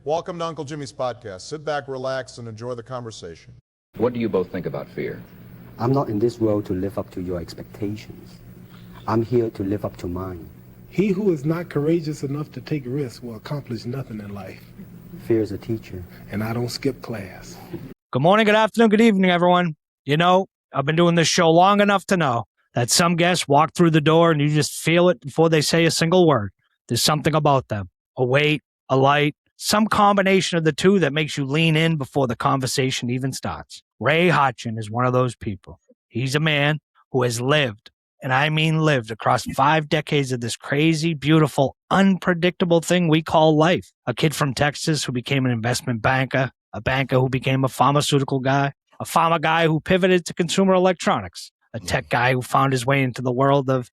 Welcome to Uncle Jimmy's podcast. Sit back, relax, and enjoy the conversation. What do you both think about fear? I'm not in this world to live up to your expectations. I'm here to live up to mine. He who is not courageous enough to take risks will accomplish nothing in life. Fear is a teacher. And I don't skip class. Good morning, good afternoon, good evening, everyone. You know, I've been doing this show long enough to know that some guests walk through the door and you just feel it before they say a single word. There's something about them, a weight, a light, some combination of the two that makes you lean in before the conversation even starts. Ray Hartjen is one of those people. He's a man who has lived, and I mean lived, across 5 decades of this crazy, beautiful, unpredictable thing we call life. A kid from Texas who became an investment banker, a banker who became a pharmaceutical guy, a pharma guy who pivoted to consumer electronics, a tech guy who found his way into the world of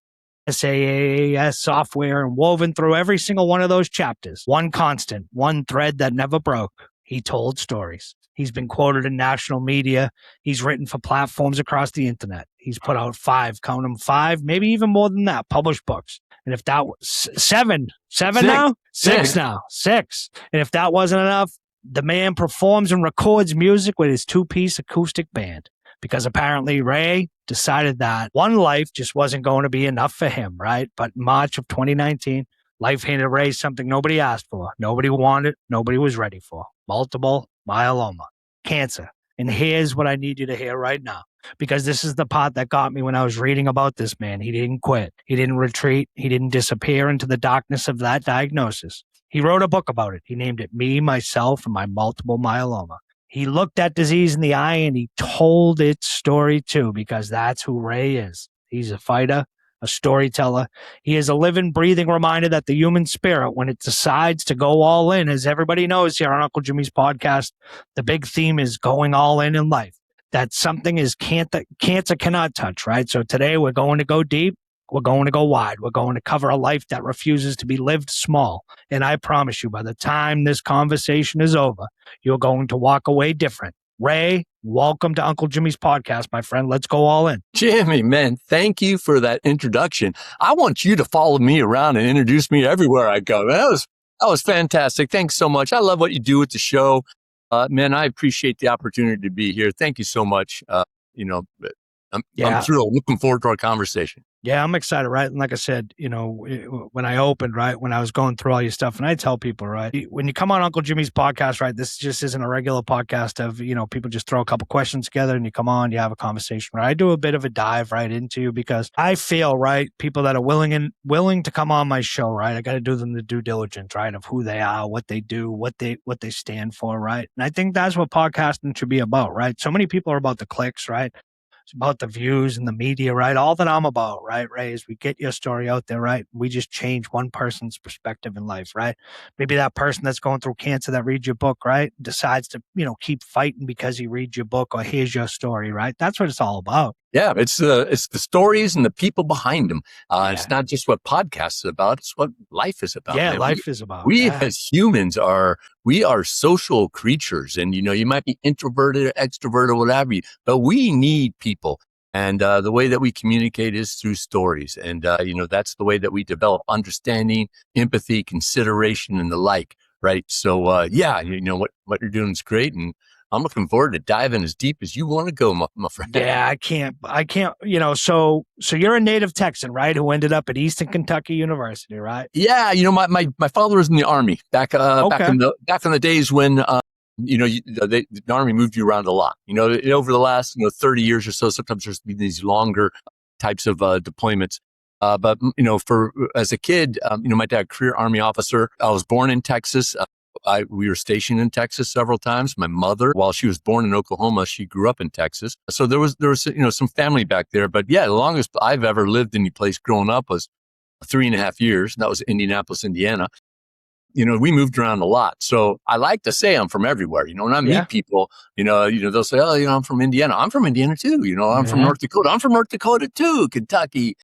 SaaS software and woven through every single one of those chapters. One constant, one thread that never broke. He told stories. He's been quoted in national media. He's written for platforms across the internet. He's put out 5, count them 5, maybe even more than that, published books. And if that was 7 now? 6 now. 6. And if that wasn't enough, the man performs and records music with his 2-piece acoustic band. Because apparently Ray decided that one life just wasn't going to be enough for him, right? But in March of 2019, life handed Ray something nobody asked for, nobody wanted, nobody was ready for. Multiple myeloma, cancer. And here's what I need you to hear right now, because this is the part that got me when I was reading about this man. He didn't quit. He didn't retreat. He didn't disappear into the darkness of that diagnosis. He wrote a book about it. He named it Me, Myself, and My Multiple Myeloma. He looked that disease in the eye and he told its story too, because that's who Ray is. He's a fighter, a storyteller. He is a living, breathing reminder that the human spirit, when it decides to go all in, as everybody knows here on Uncle Jimmy's podcast, the big theme is going all in life. That something is cancer cannot touch, right? So today we're going to go deep. We're going to go wide. We're going to cover a life that refuses to be lived small. And I promise you, by the time this conversation is over, you're going to walk away different. Ray, welcome to Uncle Jimmy's podcast, my friend. Let's go all in. Jimmy, man, thank you for that introduction. I want you to follow me around and introduce me everywhere I go. That was fantastic. Thanks so much. I love what you do with the show. Man, I appreciate the opportunity to be here. Thank you so much. I'm thrilled. Looking forward to our conversation. Yeah, I'm excited, right? And like I said, when I opened, right, when I was going through all your stuff, and I tell people, right, when you come on Uncle Jimmy's podcast, right, this just isn't a regular podcast of, people just throw a couple questions together and you come on, you have a conversation, right? I do a bit of a dive right into you because I feel, right, people that are willing to come on my show, right, I got to do them the due diligence, right, of who they are, what they do, what they stand for, right? And I think that's what podcasting should be about, right? So many people are about the clicks, right? It's about the views and the media, right? All that I'm about, right, Ray, is we get your story out there, right? We just change one person's perspective in life, right? Maybe that person that's going through cancer that reads your book, right, decides to, keep fighting because he reads your book or hears your story, right? That's what it's all about. Yeah, it's the stories and the people behind them. It's not just what podcasts is about; it's what life is about. Yeah, man. life is about. We as humans are social creatures, and you might be introverted or extroverted or whatever, but we need people. And the way that we communicate is through stories, and that's the way that we develop understanding, empathy, consideration, and the like. Right? So what you're doing is great, and I'm looking forward to diving as deep as you want to go, my friend. Yeah, I can't, so you're a native Texan, right? Who ended up at Eastern Kentucky University, right? Yeah. My father was in the Army back in the days when, the Army moved you around a lot, over the last, 30 years or so, sometimes there's been these longer types of deployments. But as a kid, my dad, career Army officer, I was born in Texas. We were stationed in Texas several times. My mother, while she was born in Oklahoma, she grew up in Texas. So there was some family back there. But yeah, the longest I've ever lived any place growing up was 3.5 years. And that was Indianapolis, Indiana. We moved around a lot. So I like to say I'm from everywhere. When I meet people, they'll say, oh, I'm from Indiana. I'm from Indiana too. I'm from North Dakota. I'm from North Dakota too. Kentucky,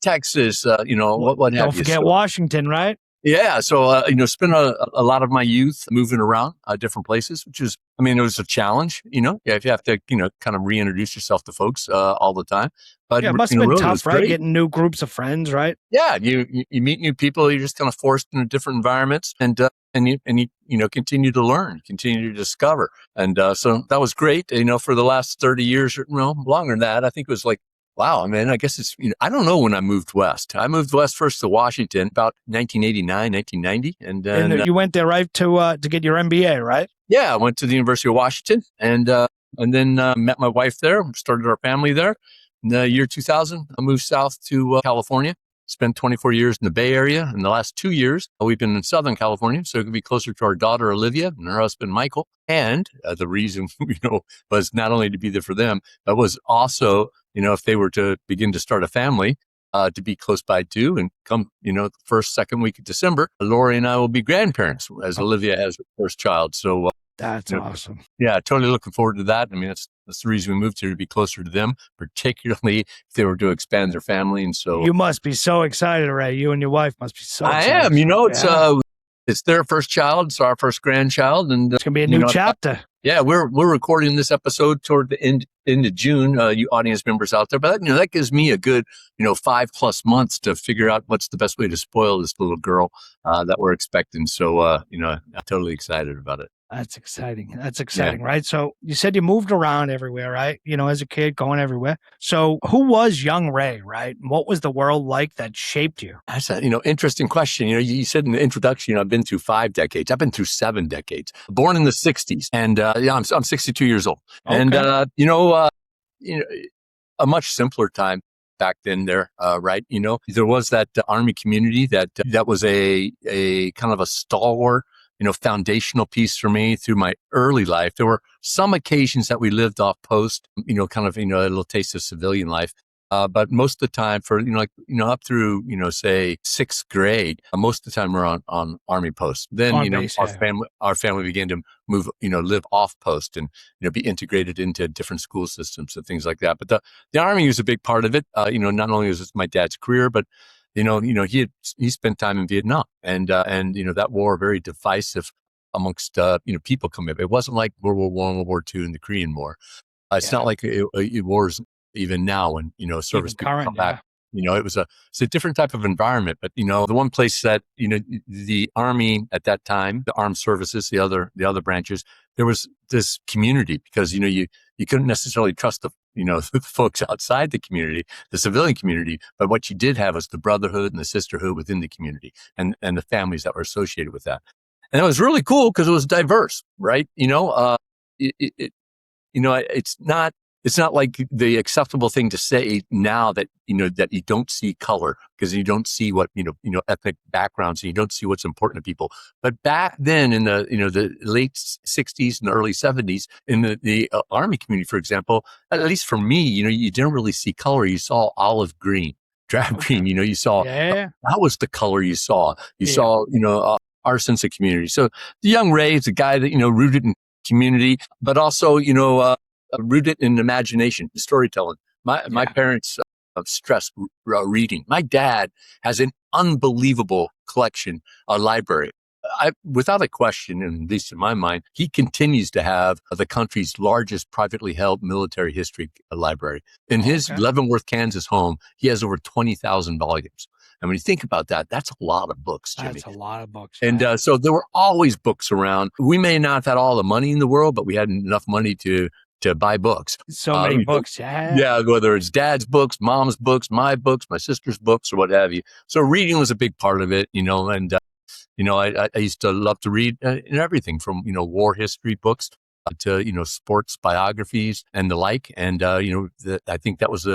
Texas, what have you. Don't forget Washington, right? Yeah. So, spent a lot of my youth moving around different places, which is, it was a challenge, if you have to, kind of reintroduce yourself to folks all the time. But yeah, it must have been tough, right? Great. Getting new groups of friends, right? Yeah. You meet new people. You're just kind of forced into different environments. And and continue to learn, continue to discover. And so that was great. For the last 30 years, longer than that, I think it was like, wow, man, I guess I don't know when I moved west. I moved west first to Washington about 1989, 1990. And then you went there right to get your MBA, right? Yeah, I went to the University of Washington and then met my wife there, started our family there. In the year 2000, I moved south to California, spent 24 years in the Bay Area. In the last 2 years, we've been in Southern California, so it could be closer to our daughter, Olivia, and her husband, Michael. And the reason, was not only to be there for them, but was also, if they were to begin to start a family, to be close by too. And come, the first, second week of December, Lori and I will be grandparents as Olivia has her first child. So that's awesome. Yeah, totally looking forward to that. I mean, that's the reason we moved here, to be closer to them, particularly if they were to expand their family. And so you must be so excited, Ray. You and your wife must be so excited. I am. It's their first child. It's our first grandchild, and it's gonna be a new chapter. Yeah, we're recording this episode toward the end of June. You audience members out there, but that gives me a good 5+ months to figure out what's the best way to spoil this little girl that we're expecting. So I'm totally excited about it. That's exciting. That's exciting, right? So you said you moved around everywhere, right? As a kid, going everywhere. So who was young Ray, right? And what was the world like that shaped you? That's an interesting question. You said in the introduction, I've been through 5 decades. I've been through 7 decades. Born in the 60s, and I'm 62 years old. Okay. And a much simpler time back then there, right? There was that Army community that was a kind of a stalwart, foundational piece for me through my early life. There were some occasions that we lived off post, kind of, a little taste of civilian life. But most of the time for, up through, say 6th grade, most of the time we're on Army posts. Then, our family began to move, live off post and, be integrated into different school systems and things like that. But the Army was a big part of it. Not only was it my dad's career, but he spent time in Vietnam, and that war very divisive amongst people coming up. It wasn't like World War I, World War II, and the Korean War. It's not like it wars even now when service people come back. It's a different type of environment. But the one place that the Army at that time, the armed services, the other branches, there was this community because you couldn't necessarily trust the the folks outside the community, the civilian community, but what you did have was the brotherhood and the sisterhood within the community and the families that were associated with that. And it was really cool because it was diverse, right? It's not like the acceptable thing to say now that that you don't see color because you don't see what ethnic backgrounds and you don't see what's important to people. But back then in the the late 60s and the early 70s in the Army community, for example, at least for me, you didn't really see color. You saw olive green, drab green. You saw that was the color you saw. You saw our sense of community. So the young Ray is a guy that rooted in community, but also rooted in imagination, storytelling. My parents stress reading. My dad has an unbelievable collection, a library. Without a question, and at least in my mind, he continues to have the country's largest privately held military history library. In his Leavenworth, Kansas home, he has over 20,000 volumes. And when you think about that, that's a lot of books, Jimmy. That's a lot of books. And so there were always books around. We may not have had all the money in the world, but we had enough money to buy books. So many books, Yeah, whether it's dad's books, mom's books, my sister's books, or what have you. So reading was a big part of it, and I used to love to read everything from war history books to sports biographies and the like. And I think that was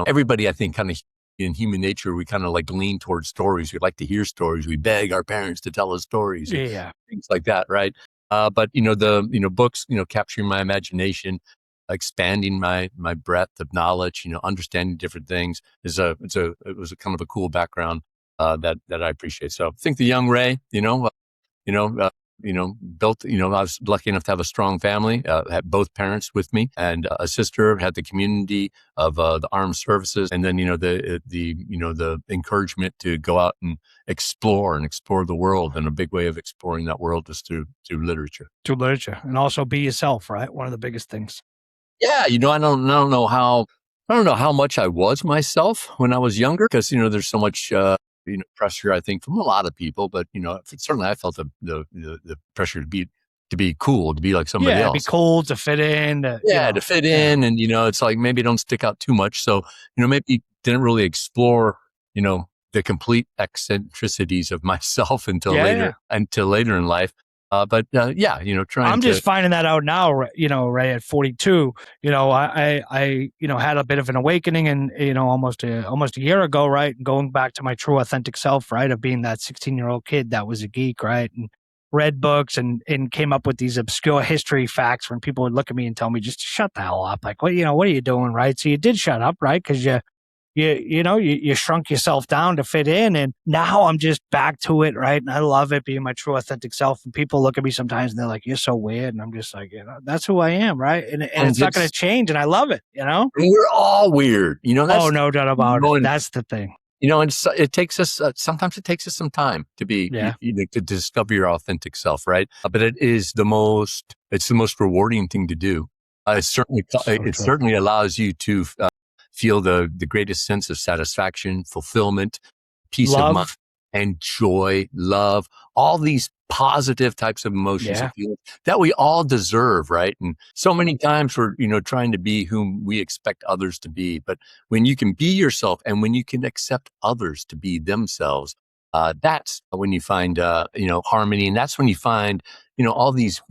everybody, I think, kind of in human nature, we kind of like lean towards stories. We like to hear stories. We beg our parents to tell us stories, things like that, right? But the books capturing my imagination, expanding my breadth of knowledge, understanding different things it was a kind of a cool background that I appreciate. So I think the young Ray, built, I was lucky enough to have a strong family, had both parents with me and a sister, had the community of the armed services. And then, the encouragement to go out and explore the world. And a big way of exploring that world is through literature. Through literature, and also be yourself, right? One of the biggest things. Yeah. I don't know how much I was myself when I was younger because, there's so much, pressure, I think, from a lot of people, but, certainly I felt the pressure to be cool, to be like somebody Yeah, else. be cool, to fit in. To fit in. And, it's like, maybe don't stick out too much. So, maybe didn't really explore, the complete eccentricities of myself until later in life. Trying I'm to. just finding that out now, Ray, at 42, I had a bit of an awakening and, almost a year ago, right? Going back to my true authentic self, right? Of being that 16-year-old kid that was a geek, right? And read books and came up with these obscure history facts when people would look at me and tell me just to shut the hell up. Like, what are you doing, right? So you did shut up, right? Because you shrunk yourself down to fit in. And now I'm just back to it, right? And I love it, being my true authentic self. And people look at me sometimes and they're like, you're so weird. And I'm just like, that's who I am, right? And it's not going to change. And I love it, We're all weird, Oh, no doubt about it. That's the thing. And it takes us, sometimes it takes us some time to be, to discover your authentic self, right? But it's the most rewarding thing to do. It certainly allows you to feel the greatest sense of satisfaction, fulfillment, peace of mind, and joy, love, all these positive types of emotions and feelings that we all deserve, right? And so many times we're, trying to be whom we expect others to be. But when you can be yourself and when you can accept others to be themselves, that's when you find, harmony. And that's when you find, all these,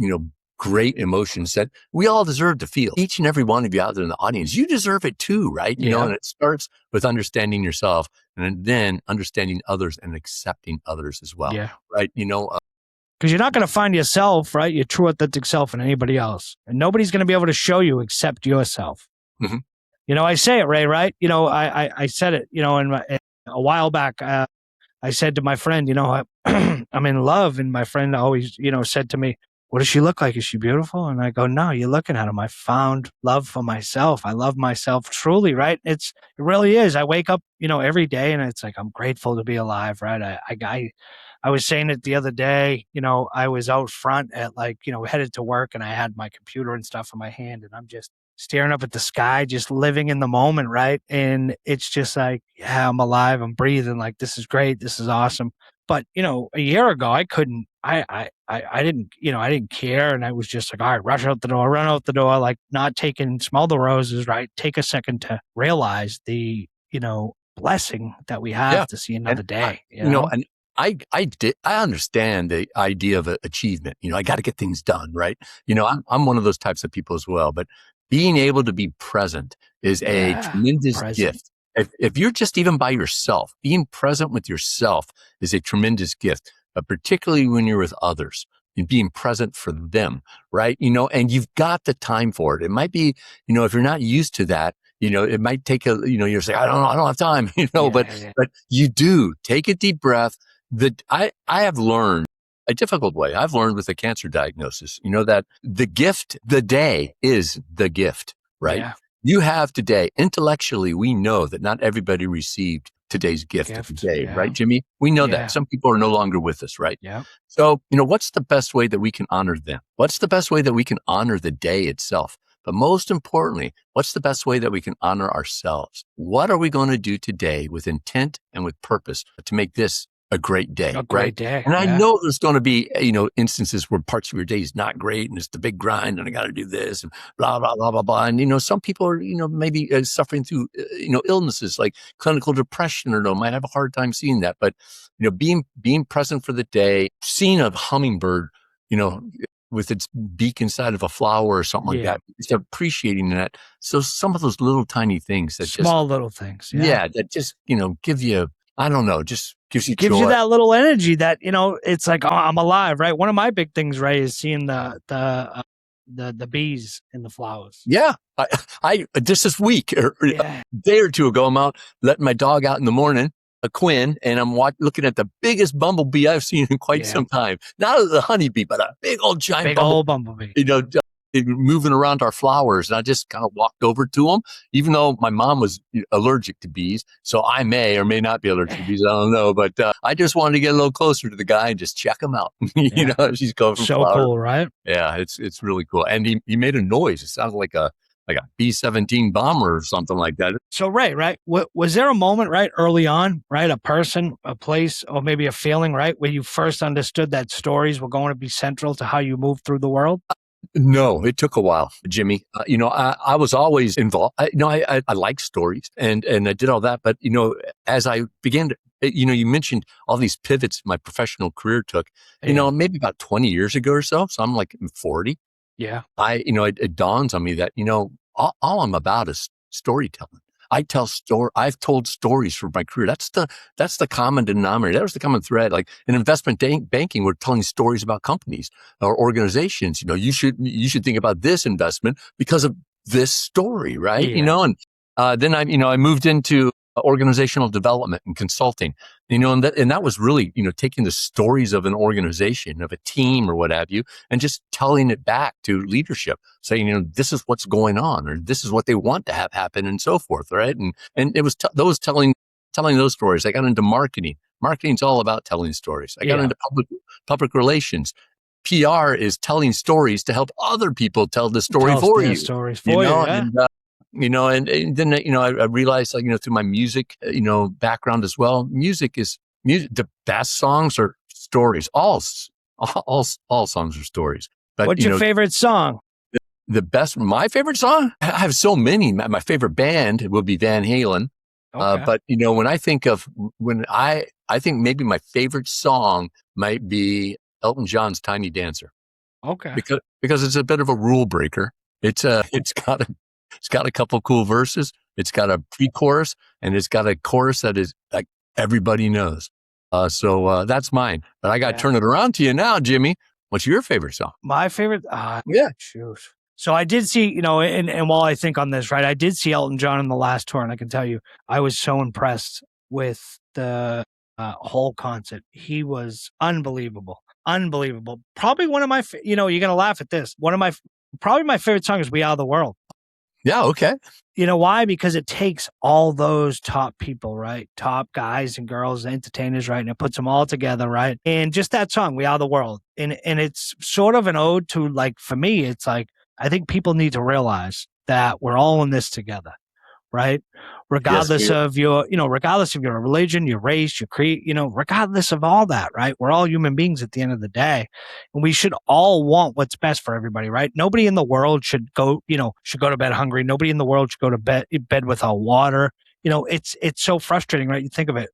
great emotions that we all deserve to feel. Each and every one of you out there in the audience, you deserve it too, right? And it starts with understanding yourself and then understanding others and accepting others as well. Yeah. Right. Because you're not going to find yourself, right? Your true authentic self in anybody else. And nobody's going to be able to show you except yourself. Mm-hmm. I say it, Ray, right? I said it, a while back, I said to my friend, I'm in love. And my friend always, said to me, what does she look like? Is she beautiful? And I go, no, you're looking at him. I found love for myself. I love myself truly, right? It really is. I wake up, every day and it's like, I'm grateful to be alive, right? I was saying it the other day, I was out front at headed to work and I had my computer and stuff in my hand and I'm just staring up at the sky, just living in the moment, right? And it's just like, yeah, I'm alive. I'm breathing. Like, this is great. This is awesome. But, a year ago, I couldn't, I didn't care. And I was just like, all right, run out the door, like not smell the roses, right? Take a second to realize the, blessing that we have to see another day. And I understand the idea of achievement. I got to get things done, right? I'm one of those types of people as well, but being able to be present is a tremendous gift. If you're just even by yourself, being present with yourself is a tremendous gift, particularly when you're with others and being present for them, right? And you've got the time for it. It might be, if you're not used to that, it might take you're saying, I don't have time, but you do. Take a deep breath. I have learned a difficult way. I've learned with a cancer diagnosis, that the gift, the day is the gift, right? Yeah. You have today. Intellectually, we know that not everybody received today's gift of the day, right, Jimmy? We know that. Some people are no longer with us, right? Yeah. So, what's the best way that we can honor them? What's the best way that we can honor the day itself? But most importantly, what's the best way that we can honor ourselves? What are we going to do today with intent and with purpose to make this a great day? A great day. And I know there's going to be, instances where parts of your day is not great and it's the big grind and I got to do this and blah, blah, blah, blah, blah. And, some people are, maybe suffering through, illnesses like clinical depression or might have a hard time seeing that. But, being present for the day, seeing a hummingbird, with its beak inside of a flower or something like that. It's appreciating that. So some of those little tiny things that little things. Yeah. That just, give you, I don't know, just gives you gives joy. You that little energy that, it's like, oh, I'm alive, right? One of my big things, Ray, is seeing the bees in the flowers. Yeah. I just this week or a day or two ago, I'm out letting my dog out in the morning, a Quinn, and I'm looking at the biggest bumblebee I've seen in quite some time. Not a honeybee, but a big old giant bumblebee. Moving around our flowers. And I just kind of walked over to them, even though my mom was allergic to bees. So I may or may not be allergic to bees. I don't know. But I just wanted to get a little closer to the guy and just check him out. She's going from so flower. Cool, right? Yeah, it's really cool. And he made a noise. It sounded like a like a B-17 bomber or something like that. So, Ray, right? Was there a moment, right, early on, right, a person, a place, or maybe a feeling, right, where you first understood that stories were going to be central to how you move through the world? No, it took a while, Jimmy. I was always involved. I like stories and I did all that. But, as I began to, you mentioned all these pivots my professional career took, maybe about 20 years ago or so. So I'm like 40. Yeah. It dawns on me that, all I'm about is storytelling. I've told stories for my career. That's the common denominator. That was the common thread. Like in investment banking, we're telling stories about companies or organizations. You should think about this investment because of this story, right? Yeah. And then I moved into organizational development and consulting, and that was really, taking the stories of an organization, of a team or what have you, and just telling it back to leadership, saying, this is what's going on, or this is what they want to have happen, and so forth, right? And it was those telling those stories. I got into marketing. Marketing's all about telling stories. I got into public relations. PR is telling stories to help other people tell the story for you. Stories for you. Yeah. And then, I realized, through my music, background as well, music. The best songs are stories. All songs are stories. But what's your favorite song? My favorite song? I have so many. My favorite band would be Van Halen. Okay. But, when I think I think maybe my favorite song might be Elton John's Tiny Dancer. Okay. Because it's a bit of a rule breaker. It's got a couple cool verses. It's got a pre-chorus, and it's got a chorus that is like everybody knows. So that's mine. But I got to turn it around to you now, Jimmy. What's your favorite song? My favorite? Yeah. Shoot. So I did see, and while I think on this, right, I did see Elton John in the last tour, and I can tell you, I was so impressed with the whole concert. He was unbelievable. Unbelievable. Probably one of my, you're going to laugh at this. Probably my favorite song is We Are the World. Yeah, okay. You know why? Because it takes all those top people, right? Top guys and girls, entertainers, right? And it puts them all together, right? And just that song, We Are the World. And it's sort of an ode to, like, for me, it's like, I think people need to realize that we're all in this together, right? Regardless of your religion, your race, your creed, regardless of all that, right? We're all human beings at the end of the day. And we should all want what's best for everybody, right? Nobody in the world should go to bed hungry. Nobody in the world should go to bed without water. It's so frustrating, right? You think of it.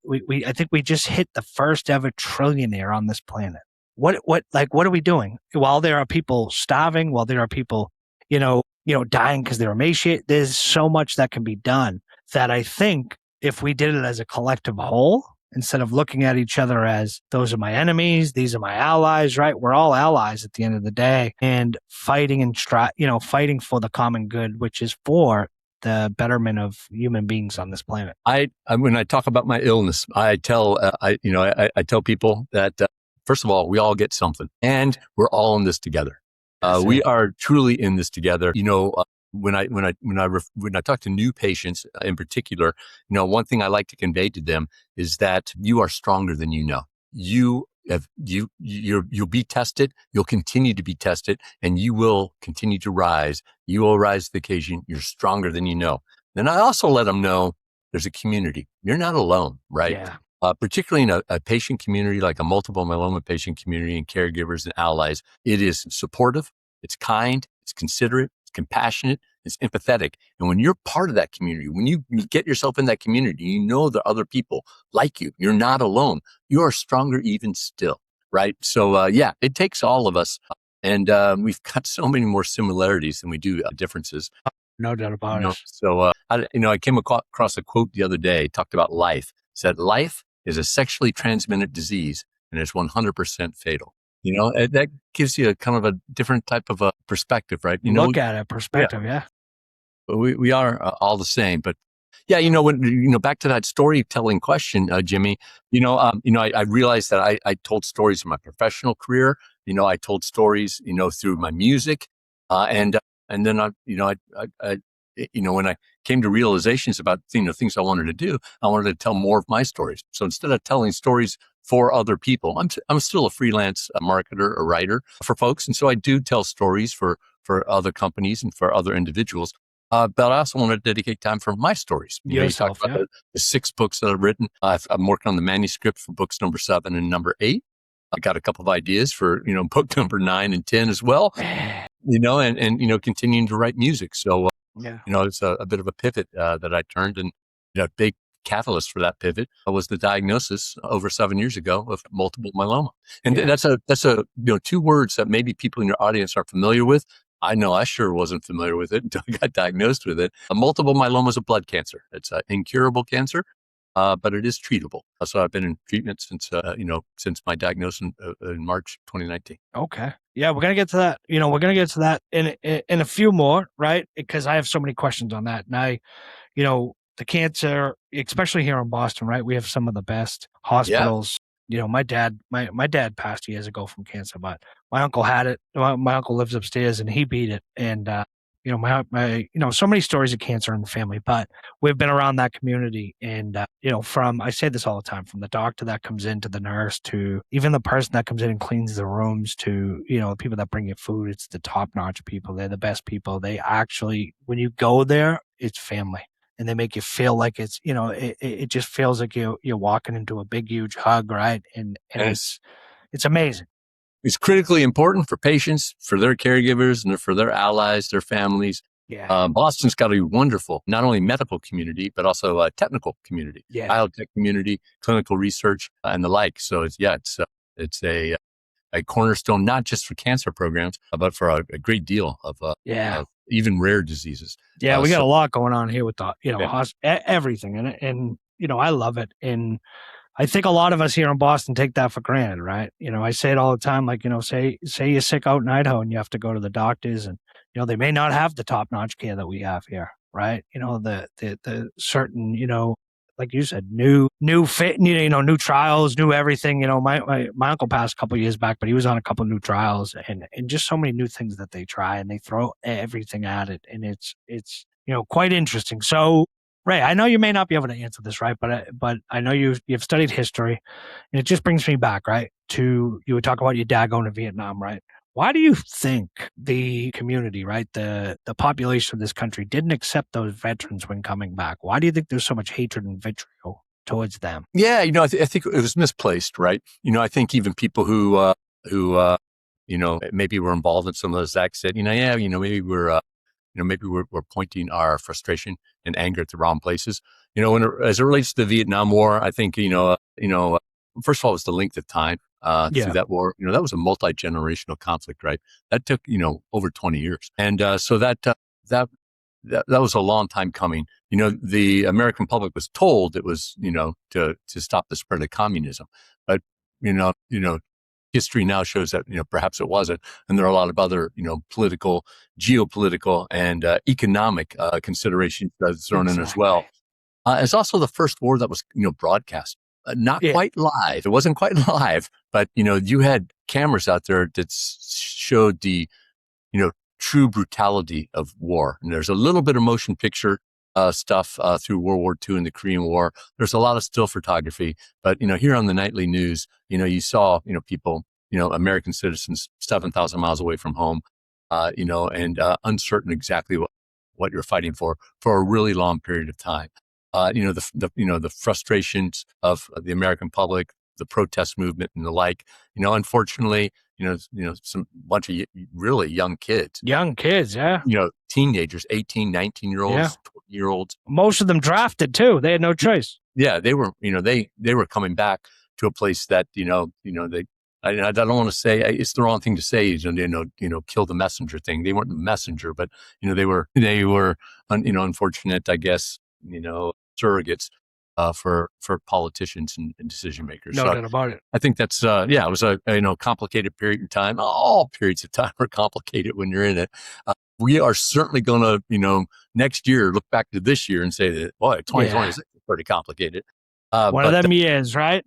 I think we just hit the first ever trillionaire on this planet. What are we doing? While there are people starving, while there are people, dying because they're emaciated, there's so much that can be done that I think if we did it as a collective whole, instead of looking at each other as those are my enemies, these are my allies, right? We're all allies at the end of the day, and fighting fighting for the common good, which is for the betterment of human beings on this planet. When I talk about my illness, I tell people that first of all, we all get something, and we're all in this together. We are truly in this together. When I talk to new patients in particular, one thing I like to convey to them is that you are stronger than you know. You'll be tested. You'll continue to be tested, and you will continue to rise. You will rise to the occasion. You're stronger than you know. Then I also let them know there's a community. You're not alone, right? Yeah. Particularly in a patient community, like a multiple myeloma patient community, and caregivers and allies, it is supportive, it's kind, it's considerate, it's compassionate, it's empathetic. And when you're part of that community, when you get yourself in that community, you know there are other people like you. You're not alone. You are stronger even still, right? So, it takes all of us. And we've got so many more similarities than we do differences. No doubt about it. So, I came across a quote the other day, talked about life. It said, life is a sexually transmitted disease, and it's 100% fatal. That gives you a kind of a different type of a perspective, right? Look at it, perspective, yeah. But we are all the same. But when back to that storytelling question, Jimmy. I realized that I told stories in my professional career. I told stories, through my music, and then when I came to realizations about things I wanted to do, I wanted to tell more of my stories. So instead of telling stories for other people, I'm still a freelance marketer or writer for folks, and so I do tell stories for other companies and for other individuals. But I also want to dedicate time for my stories. You Yourself, talked about the 6 books that I've written. I'm working on the manuscript for books number 7 and number 8. I got a couple of ideas for, book number 9 and 10 as well, and continuing to write music. So, it's a bit of a pivot that I turned, and a big catalyst for that pivot was the diagnosis over 7 years ago of multiple myeloma. And that's 2 words that maybe people in your audience are familiar with. I know I sure wasn't familiar with it until I got diagnosed with it. Multiple myeloma is a blood cancer. It's an incurable cancer, but it is treatable. So I've been in treatment since my diagnosis in March 2019. Okay. Yeah, we're going to get to that. We're going to get to that in a few more, right? Because I have so many questions on that. And the cancer, especially here in Boston, right? We have some of the best hospitals. My dad passed years ago from cancer, but my uncle had it. My uncle lives upstairs and he beat it. And, so many stories of cancer in the family, but we've been around that community. And, I say this all the time, from the doctor that comes in to the nurse to even the person that comes in and cleans the rooms to, the people that bring you food, it's the top notch people. They're the best people. They actually, when you go there, it's family. And they make you feel like it's, it just feels like you're walking into a big, huge hug, right? And it's amazing. It's critically important for patients, for their caregivers, and for their allies, their families. Yeah. Boston's got a wonderful, not only medical community, but also a technical community, biotech community, clinical research, and the like. So it's a cornerstone, not just for cancer programs, but for a great deal of even rare diseases. Yeah, we got a lot going on here with the, everything. And I love it. And I think a lot of us here in Boston take that for granted, right? I say it all the time, like, say you're sick out in Idaho and you have to go to the doctors and, they may not have the top-notch care that we have here, right? The certain, like you said, new fit, new trials, new everything. My uncle passed a couple of years back, but he was on a couple of new trials and just so many new things that they try and they throw everything at it. And it's quite interesting. So, Ray, I know you may not be able to answer this, right? But I know you've studied history, and it just brings me back, right? To you were talking about your dad going to Vietnam, right? Why do you think the community, right, the population of this country didn't accept those veterans when coming back? Why do you think there's so much hatred and vitriol towards them? Yeah, I think it was misplaced, right? I think even people who maybe were involved in some of those acts said, maybe we're pointing our frustration and anger at the wrong places. As it relates to the Vietnam War, I think, first of all, it was the length of time through that war. That was a multi-generational conflict, right? That took, over 20 years. And so that was a long time coming. The American public was told it was, to stop the spread of communism. But, history now shows that, perhaps it wasn't. And there are a lot of other, political, geopolitical, and economic considerations that's thrown in as well. It's also the first war that was, broadcast. Not quite live. It wasn't quite live, but, you had cameras out there that showed the, true brutality of war. And there's a little bit of motion picture stuff through World War II and the Korean War. There's a lot of still photography, but, here on the nightly news, you saw, people, American citizens 7,000 miles away from home, and uncertain exactly what you're fighting for a really long period of time. The frustrations of the American public, the protest movement and the like, unfortunately, some bunch of really young kids. Young kids, yeah. Teenagers, 18, 19-year-olds, 20-year-olds. Most of them drafted too. They had no choice. Yeah, they were, they were coming back to a place that, I don't want to say it's the wrong thing to say, kill the messenger thing. They weren't the messenger, but, they were, unfortunate, I guess, surrogates for politicians and decision makers. No doubt about it. I think that's it was a complicated period in time. All periods of time are complicated when you're in it. We are certainly going to next year look back to this year and say that 2020 is pretty complicated. One of them years, right?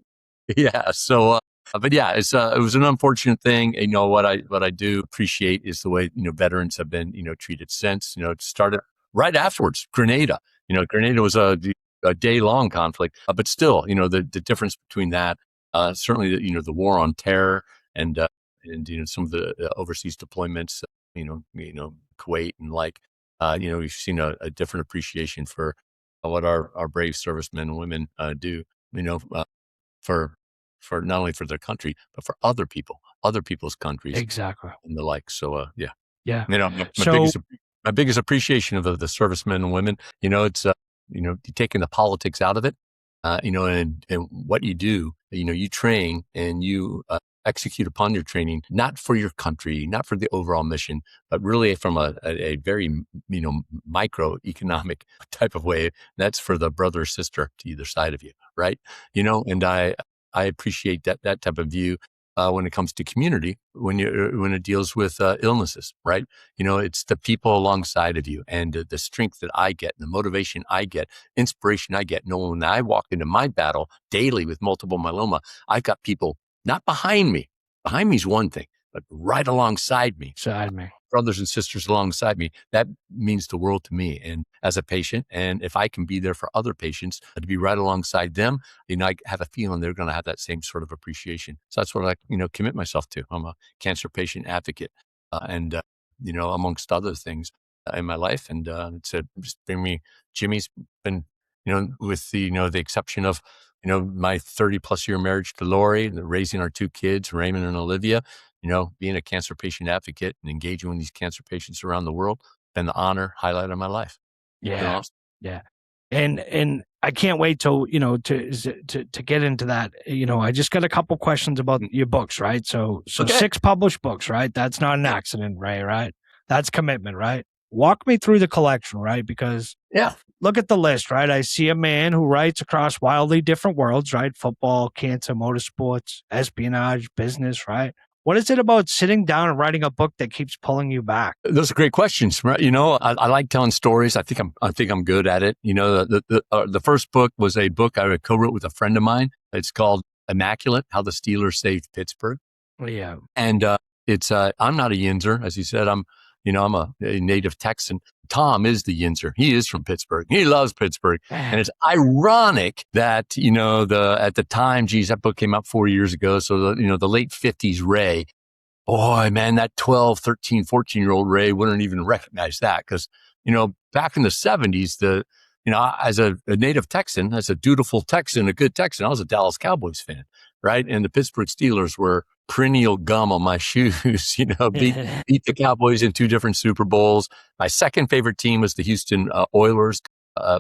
Yeah. So. But yeah, it was an unfortunate thing. What I do appreciate is the way veterans have been treated since. It started right afterwards. Grenada was a day-long conflict, but still, the difference between that, certainly, the war on terror and some of the overseas deployments, Kuwait and like, we've seen a different appreciation for what our brave servicemen and women do, for not only for their country, but for other people, other people's countries Exactly. and the like. So, yeah. Yeah. My So biggest appreciation of the servicemen and women, it's, taking the politics out of it, and what you do, you train and you execute upon your training, not for your country, not for the overall mission, but really from a very, microeconomic type of way. That's for the brother or sister to either side of you. Right. And I appreciate that type of view. When it comes to community, when it deals with illnesses, right? It's the people alongside of you and the strength that I get, the motivation I get, inspiration I get. Knowing when I walk into my battle daily with multiple myeloma, I've got people not behind me. Behind me is one thing, but right alongside me. Brothers and sisters alongside me, that means the world to me. And as a patient, and if I can be there for other patients, to be right alongside them, I have a feeling they're going to have that same sort of appreciation. So that's what I, commit myself to. I'm a cancer patient advocate, and amongst other things in my life. And it's been me. Jimmy's been, with the exception of, my 30 plus year marriage to Lori, raising our two kids, Raymond and Olivia. Being a cancer patient advocate and engaging with these cancer patients around the world, been the honor, highlight of my life. Yeah. Awesome. Yeah. And I can't wait till, to get into that. I just got a couple questions about your books, right? So okay. 6 published books, right? That's not an accident, Ray, right? That's commitment, right? Walk me through the collection, right? Because look at the list, right? I see a man who writes across wildly different worlds, right? Football, cancer, motorsports, espionage, business, right? What is it about sitting down and writing a book that keeps pulling you back? Those are great questions. Right? I like telling stories. I think I'm good at it. The first book was a book I co-wrote with a friend of mine. It's called Immaculate: How the Steelers Saved Pittsburgh. Yeah. And it's I'm not a Yinzer, as you said. I'm a native Texan. Tom is the Yinzer. He is from Pittsburgh. He loves Pittsburgh. And it's ironic that, at the time, that book came out 4 years ago. So, the late 50s Ray, boy, man, that 12, 13, 14-year-old Ray wouldn't even recognize that. Because, back in the 70s, as a native Texan, as a dutiful Texan, a good Texan, I was a Dallas Cowboys fan, right? And the Pittsburgh Steelers were perennial gum on my shoes, beat the Cowboys in 2 different Super Bowls. My second favorite team was the Houston Oilers,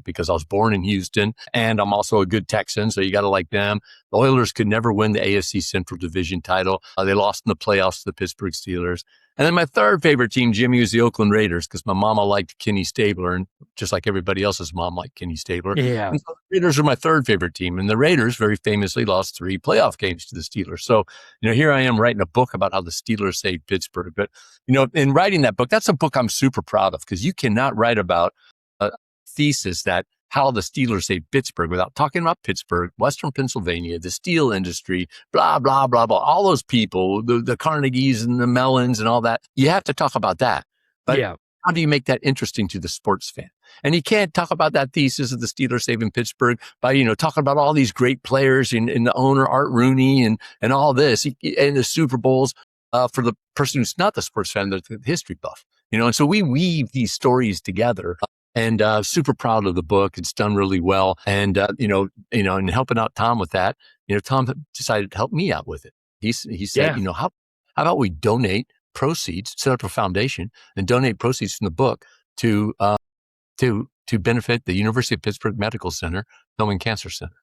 because I was born in Houston, and I'm also a good Texan, so you got to like them. The Oilers could never win the AFC Central Division title. They lost in the playoffs to the Pittsburgh Steelers. And then my third favorite team, Jimmy, was the Oakland Raiders, because my mama liked Kenny Stabler, and just like everybody else's mom liked Kenny Stabler. Yeah. And so the Raiders are my third favorite team, and the Raiders very famously lost 3 playoff games to the Steelers. So, here I am writing a book about how the Steelers saved Pittsburgh. But, in writing that book, that's a book I'm super proud of, because you cannot write about a thesis that how the Steelers saved Pittsburgh without talking about Pittsburgh, Western Pennsylvania, the steel industry, blah, blah, blah, blah, all those people, the Carnegies and the Mellons and all that. You have to talk about that. But how do you make that interesting to the sports fan? And you can't talk about that thesis of the Steelers saving Pittsburgh by, talking about all these great players and the owner, Art Rooney, and all this, and the Super Bowls, for the person who's not the sports fan, the history buff. And so we weave these stories together. And super proud of the book. It's done really well. And, and helping out Tom with that, Tom decided to help me out with it. He said, how about we donate proceeds, set up a foundation and donate proceeds from the book to benefit the University of Pittsburgh Medical Center, Hillman Cancer Center.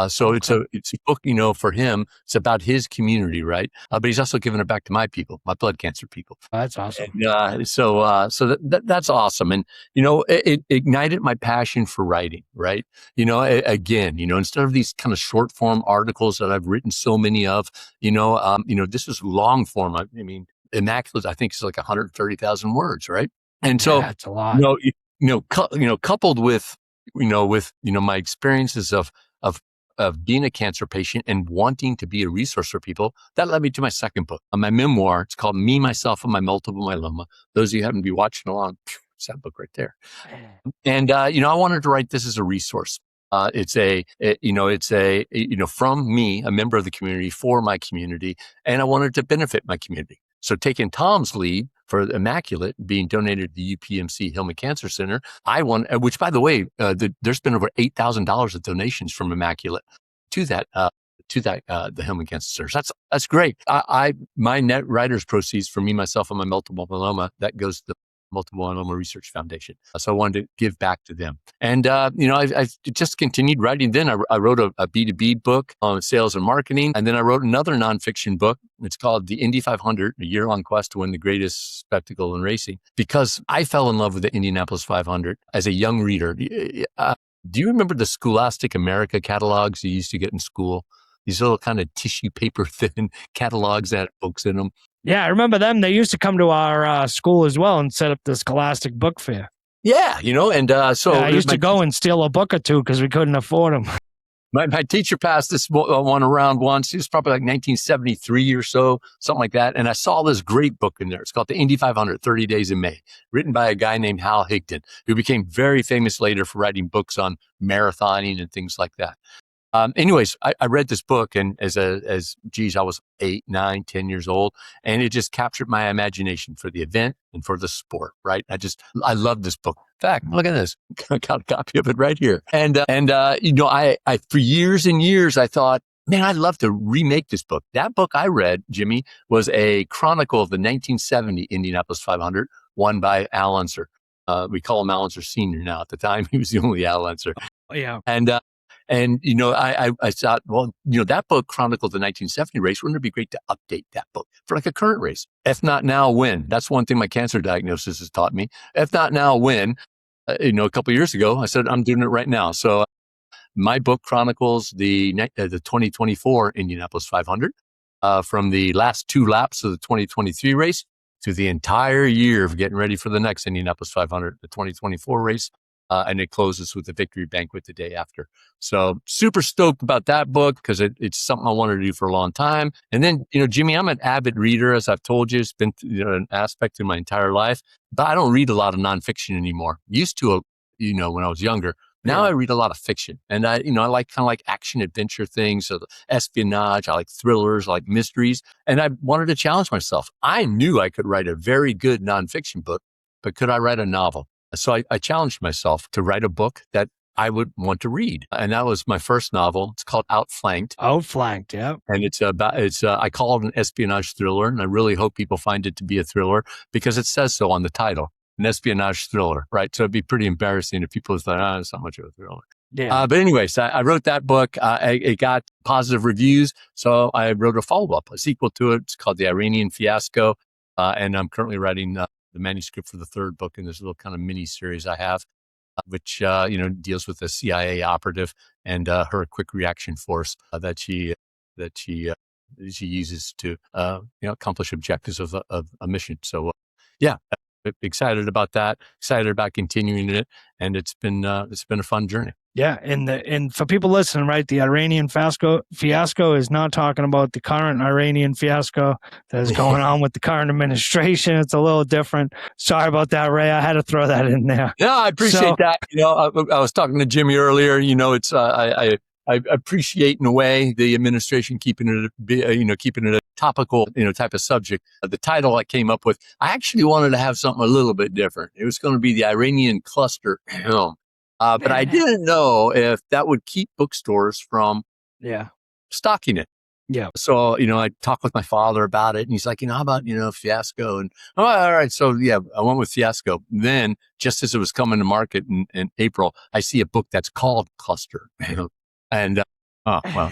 So it's a book, for him. It's about his community, right? But he's also giving it back to my people, my blood cancer people. That's awesome. And, so that's awesome. And, it ignited my passion for writing, right? Again, instead of these kind of short form articles that I've written so many of, this is long form. I mean, Immaculate, I think is like 130,000 words, right? And so, that's a lot. Coupled with, my experiences of being a cancer patient and wanting to be a resource for people, that led me to my second book, my memoir. It's called Me, Myself, and My Multiple Myeloma. Those of you who happen to be watching along, it's that book right there. And, I wanted to write this as a resource. It's from me, a member of the community, for my community, and I wanted to benefit my community. So taking Tom's lead, for Immaculate being donated to the UPMC Hillman Cancer Center. I won, which by the way, there's been over $8,000 of donations from Immaculate to the Hillman Cancer Center. So that's great. My net writers proceeds for me, myself, and my multiple myeloma, that goes to the Multiple Myeloma Research Foundation. So I wanted to give back to them. And, I just continued writing. Then I wrote a B2B book on sales and marketing. And then I wrote another nonfiction book. It's called The Indy 500, a year-long quest to win the greatest spectacle in racing, because I fell in love with the Indianapolis 500 as a young reader. Do you remember the Scholastic America catalogs you used to get in school? These little kind of tissue paper thin catalogs that had books in them. Yeah, I remember them. They used to come to our school as well and set up the Scholastic Book Fair. Yeah, and so I used to go and steal a book or two because we couldn't afford them. My teacher passed this one around once. It was probably like 1973 or so, something like that. And I saw this great book in there. It's called The Indy 500, 30 Days in May, written by a guy named Hal Higdon, who became very famous later for writing books on marathoning and things like that. Anyways, I read this book, and I was 8, 9, 10 years old, and it just captured my imagination for the event and for the sport, right? I love this book. In fact, look at this. I got a copy of it right here. And I for years and years, I thought, man, I'd love to remake this book. That book I read, Jimmy, was a chronicle of the 1970 Indianapolis 500, won by Al Unser. We call him Al Unser Sr. now. At the time, he was the only Al Unser. Yeah. And I thought, well, that book chronicled the 1970 race. Wouldn't it be great to update that book for like a current race? If not now, when? That's one thing my cancer diagnosis has taught me. If not now, when? A couple of years ago, I said, I'm doing it right now. So my book chronicles the 2024 Indianapolis 500 from the last 2 laps of the 2023 race to the entire year of getting ready for the next Indianapolis 500, the 2024 race. And it closes with the victory banquet the day after. So super stoked about that book because it's something I wanted to do for a long time. And then, Jimmy, I'm an avid reader, as I've told you. It's been an aspect of my entire life. But I don't read a lot of nonfiction anymore. Used to, when I was younger. Now I read a lot of fiction. And I like kind of like action adventure things, so espionage. I like thrillers, I like mysteries. And I wanted to challenge myself. I knew I could write a very good nonfiction book, but could I write a novel? So I challenged myself to write a book that I would want to read. And that was my first novel. It's called Outflanked. Outflanked, yeah. And I call it an espionage thriller. And I really hope people find it to be a thriller because it says so on the title, an espionage thriller, right? So it'd be pretty embarrassing if people thought, it's not much of a thriller. Yeah. But anyways, I wrote that book. It got positive reviews. So I wrote a follow-up, a sequel to it. It's called The Iranian Fiasco. And I'm currently writing the manuscript for the 3rd book in this little kind of mini series I have, which, deals with a CIA operative and her quick reaction force that she uses to, accomplish objectives of a mission. So, excited about that, excited about continuing it. And it's been a fun journey. Yeah, and for people listening, right, the Iranian fiasco is not talking about the current Iranian fiasco that is going on with the current administration. It's a little different. Sorry about that, Ray. I had to throw that in there. No, I appreciate that. I was talking to Jimmy earlier. It's I appreciate in a way the administration keeping it a topical, type of subject. The title I came up with, I actually wanted to have something a little bit different. It was going to be the Iranian cluster. But I didn't know if that would keep bookstores from stocking it. Yeah. So, I talked with my father about it and he's like, how about, Fiasco? And all right. So I went with Fiasco. Then just as it was coming to market in April, I see a book that's called Cluster. And,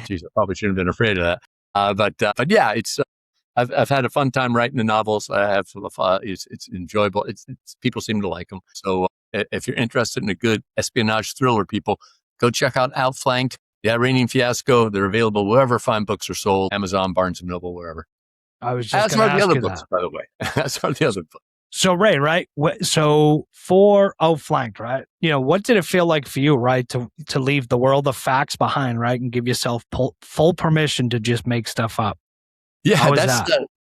geez, I probably shouldn't have been afraid of that. But yeah, it's, I've had a fun time writing the novels. I have, it's enjoyable. It's people seem to like them. So, if you're interested in a good espionage thriller, people, go check out Outflanked, The Iranian Fiasco. They're available wherever fine books are sold, Amazon, Barnes & Noble, wherever. I was just going to ask the other you books, that. by the way. That's are the other books. So, Ray, right? So for Outflanked, right? What did it feel like for you, right, to leave the world of facts behind, right, and give yourself full permission to just make stuff up? Yeah,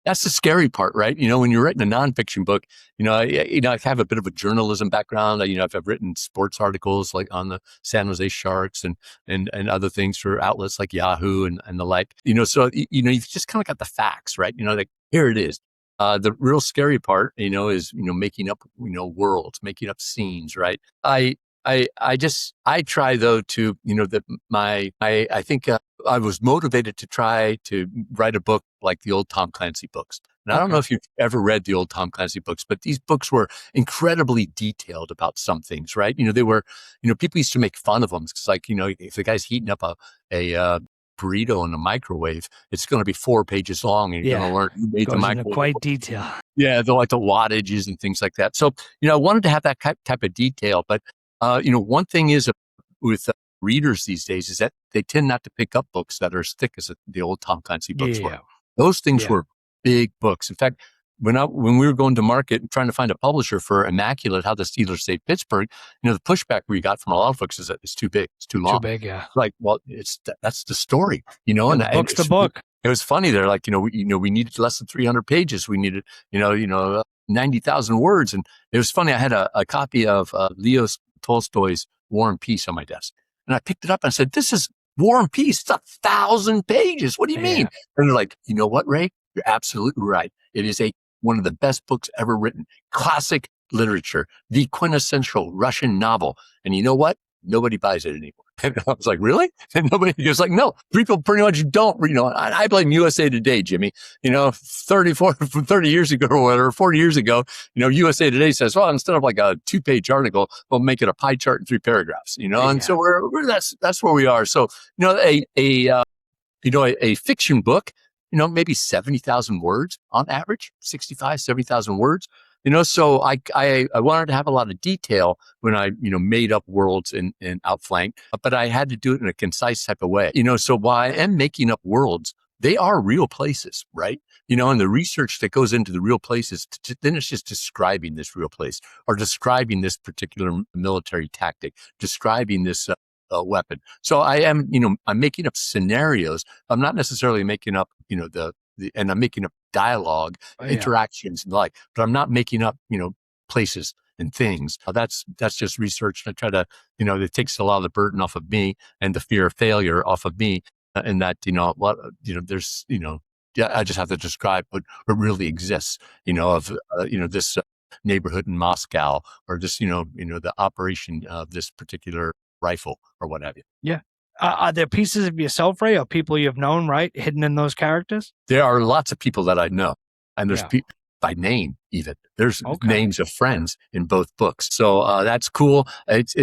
that's the scary part, right? When you're writing a nonfiction book, I have a bit of a journalism background. I've written sports articles like on the San Jose Sharks and other things for outlets like Yahoo and the like. So you just kind of got the facts, right? Like here it is. The real scary part, is, making up, worlds, making up scenes, right? I try though to, that I think I was motivated to try to write a book like the old Tom Clancy books. And I don't know if you've ever read the old Tom Clancy books, but these books were incredibly detailed about some things, right? They were, people used to make fun of them. It's like, if the guy's heating up a burrito in the microwave, it's going to be 4 pages long, and you're going to learn who made the Goes into microwave. quite detail. Yeah, the wattages and things like that. So, I wanted to have that type of detail. But, one thing is with readers these days is that they tend not to pick up books that are as thick as the old Tom Clancy books were. Those things were big books. In fact, when we were going to market and trying to find a publisher for Immaculate, How the Steelers Saved Pittsburgh, the pushback we got from a lot of folks is that it's too big, it's too long. Too big, yeah. Like, well, that's the story, and the book's the book. It was funny. They're like, we needed less than 300 pages. We needed, 90,000 words. And it was funny. I had a copy of Leo Tolstoy's War and Peace on my desk, and I picked it up and I said, "This is War and Peace. It's 1,000 pages. What do you mean?" And they're like, "You know what, Ray? You're absolutely right. It is one of the best books ever written. Classic literature, the quintessential Russian novel. And you know what? Nobody buys it anymore." And I was like, "Really?" And nobody goes like, "No, people pretty much don't." I blame USA Today, Jimmy. 30 years ago or whatever, 40 years ago, USA Today says, well, instead of like a 2-page article, we'll make it a pie chart in 3 paragraphs. And so that's where we are. So, a fiction book, maybe 70,000 words on average, 65, 70,000 words. So I wanted to have a lot of detail when I, made up worlds and Outflank, but I had to do it in a concise type of way. So while I am making up worlds, they are real places, right? And the research that goes into the real places, then it's just describing this real place or describing this particular military tactic, describing this weapon. So I am, I'm making up scenarios. I'm not necessarily making up, and I'm making up dialogue, interactions and the like, but I'm not making up, places and things. That's just research. And I try to, it takes a lot of the burden off of me and the fear of failure off of me. And that, there's, I just have to describe what really exists, of, this neighborhood in Moscow, or just, the operation of this particular rifle or what have you. Yeah. Are there pieces of yourself, Ray, or people you've known, right, hidden in those characters? There are lots of people that I know, and there's people by name even. There's names of friends in both books. So that's cool. It's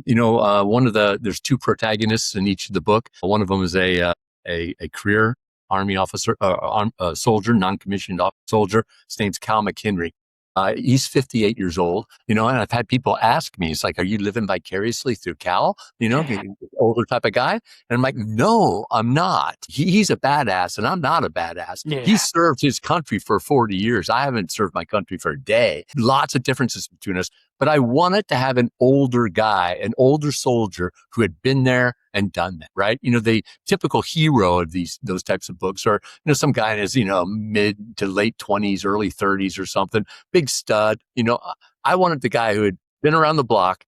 there's 2 protagonists in each of the book. One of them is a career Army officer, soldier, non-commissioned soldier. His name's Cal McHenry. He's 58 years old, and I've had people ask me, it's like, are you living vicariously through Cal? Older type of guy. And I'm like, no, I'm not. He's a badass and I'm not a badass. Yeah. He served his country for 40 years. I haven't served my country for a day. Lots of differences between us, but I wanted to have an older guy, an older soldier who had been there and done that, right? The typical hero of those types of books are, some guy in his, mid to late 20s, early 30s or something, big stud. I wanted the guy who had been around the block.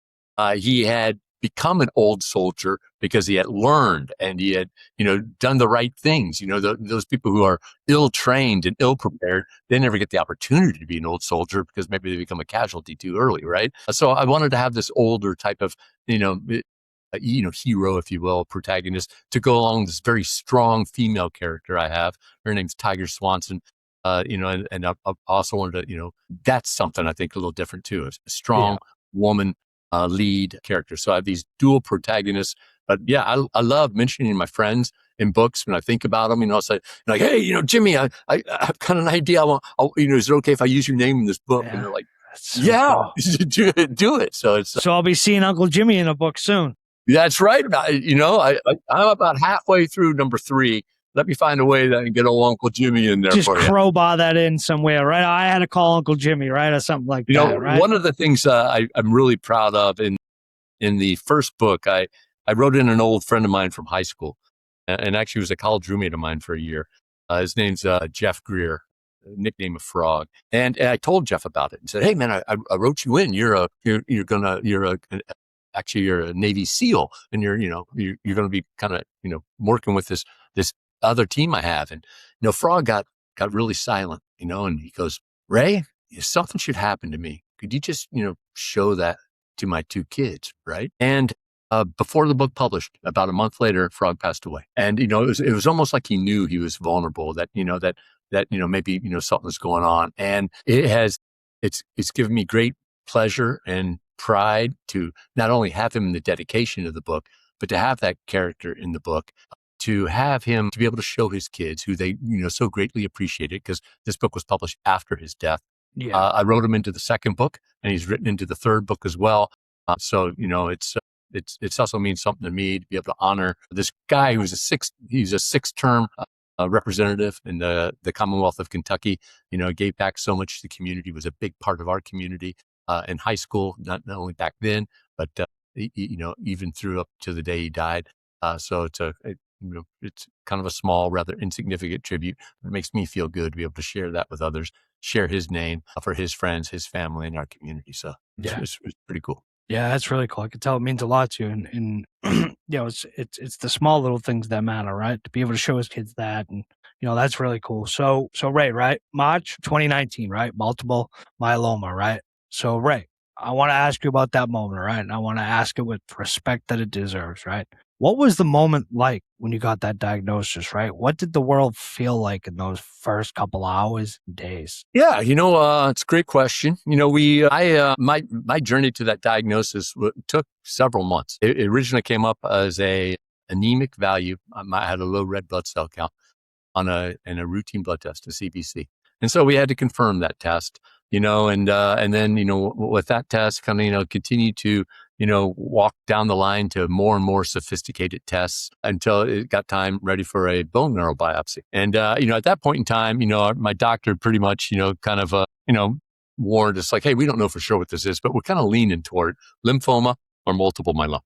He had become an old soldier because he had learned and he had, done the right things. Those people who are ill-trained and ill-prepared, they never get the opportunity to be an old soldier because maybe they become a casualty too early, right? So I wanted to have this older type of, hero, if you will, protagonist to go along with this very strong female character I have. Her name's Tiger Swanson. And I also wanted to, that's something I think a little different too. A strong woman lead character. So I have these dual protagonists. But yeah, I love mentioning my friends in books when I think about them. I say like, hey, Jimmy, I have kind of an idea. Is it okay if I use your name in this book? And they're like, so cool. do it. So I'll be seeing Uncle Jimmy in a book soon. That's right. I'm about halfway through number 3. Let me find a way that I can get old Uncle Jimmy in there just for you. Just crowbar that in somewhere, right? I had to call Uncle Jimmy, right? Or something like that, right? One of the things I'm really proud of in the first book, I wrote in an old friend of mine from high school, and actually was a college roommate of mine for a year. His name's Jeff Greer, nickname of Frog. And I told Jeff about it and said, hey, man, I wrote you in. You're a Navy SEAL, and you're going to be kind of, working with this other team I have. And, Frog got really silent. and he goes, Ray, if something should happen to me, could you just, show that to my two kids, right? And before the book published, about a month later, Frog passed away. And, it was almost like he knew he was vulnerable, that maybe, something's going on. And it's given me great pleasure and pride to not only have him in the dedication of the book, but to have that character in the book, to have him to be able to show his kids who they, so greatly appreciated, because this book was published after his death. Yeah. I wrote him into the second book, and he's written into the third book as well. So, it's also means something to me to be able to honor this guy who's he's a six-term representative in the Commonwealth of Kentucky, gave back so much to the community, was a big part of our community in high school, not only back then, but, even through up to the day he died. So it's kind of a small, rather insignificant tribute. It makes me feel good to be able to share that with others, share his name for his friends, his family, and our community. So it's pretty cool. Yeah, that's really cool. I can tell it means a lot to you. And it's the small little things that matter, right? To be able to show his kids that. And, that's really cool. So Ray, right? March 2019, right? Multiple myeloma, right? So Ray, I want to ask you about that moment, right? And I want to ask it with respect that it deserves, right? What was the moment like when you got that diagnosis, right? What did the world feel like in those first couple hours, days? Yeah, it's a great question. My journey to that diagnosis took several months. It originally came up as a anemic value. I had a low red blood cell count on a routine blood test, a CBC. And so we had to confirm that test, and then, with that test kind of, continue to, walk down the line to more and more sophisticated tests until it got time ready for a bone marrow biopsy. And, at that point in time, my doctor pretty much, warned us like, hey, we don't know for sure what this is, but we're kind of leaning toward lymphoma or multiple myeloma,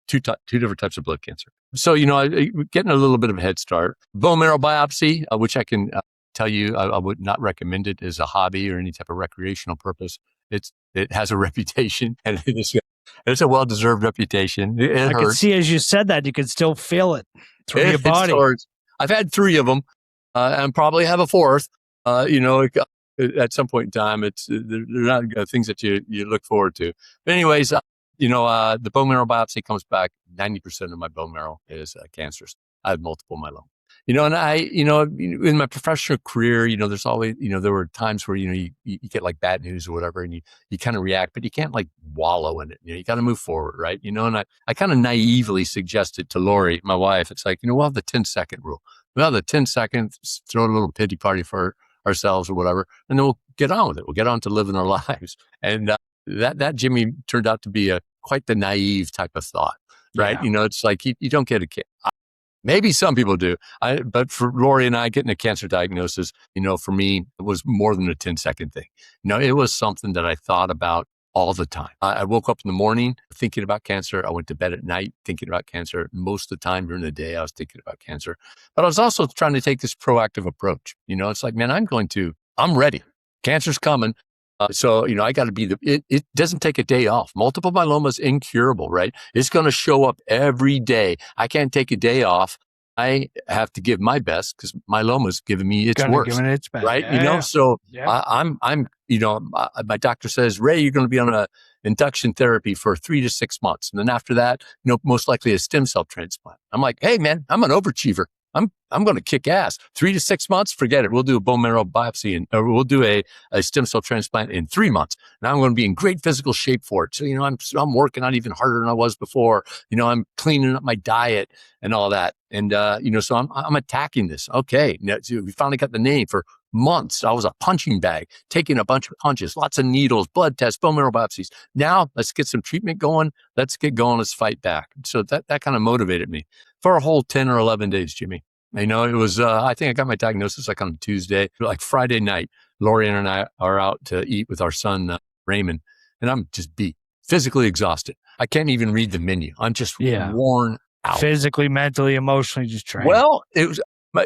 two different types of blood cancer. So, getting a little bit of a head start. Bone marrow biopsy, which I can tell you, I would not recommend it as a hobby or any type of recreational purpose. It has a reputation, and it's a well-deserved reputation. I can see as you said that, you can still feel it through your body. I've had 3 of them, and probably have a 4th. At some point in time, they're not things that you look forward to. But anyways, the bone marrow biopsy comes back. 90% of my bone marrow is cancerous. I have multiple myeloma. And I, in my professional career, there's always, there were times where, you get like bad news or whatever, and you kind of react, but you can't like wallow in it. You got to move forward, right? And I kind of naively suggested to Lori, my wife, it's like, we'll have the 10-second rule. We'll have the 10 seconds, throw a little pity party for ourselves or whatever, and then we'll get on with it. We'll get on to living our lives. And that Jimmy turned out to be quite the naive type of thought, right? Yeah. It's like you don't get a kid. Maybe some people do. But for Lori and I, getting a cancer diagnosis, for me, it was more than a 10-second thing. It was something that I thought about all the time. I woke up in the morning thinking about cancer. I went to bed at night thinking about cancer. Most of the time during the day, I was thinking about cancer. But I was also trying to take this proactive approach. It's like, man, I'm ready. Cancer's coming. So, I got to be it doesn't take a day off. Multiple myeloma is incurable, right? It's going to show up every day. I can't take a day off. I have to give my best because myeloma is giving me its worst, right? Yeah. So I'm my doctor says, Ray, you're going to be on a induction therapy for 3 to 6 months. And then after that, most likely a stem cell transplant. I'm like, hey man, I'm an overachiever. I'm going to kick ass. 3 to 6 months, forget it. We'll do a bone marrow biopsy or we'll do a stem cell transplant in 3 months. And I'm going to be in great physical shape for it. So, I'm working out even harder than I was before. I'm cleaning up my diet and all that. And, so I'm attacking this. Okay. Now, so we finally got the name. For months, I was a punching bag, taking a bunch of punches, lots of needles, blood tests, bone marrow biopsies. Now let's get some treatment going. Let's get going. Let's fight back. So that kind of motivated me for a whole 10 or 11 days, Jimmy. It was, I think I got my diagnosis like on Tuesday, like Friday night. Lori and I are out to eat with our son, Raymond, and I'm just beat, physically exhausted. I can't even read the menu. I'm just worn out. Physically, mentally, emotionally, just trained. Well, it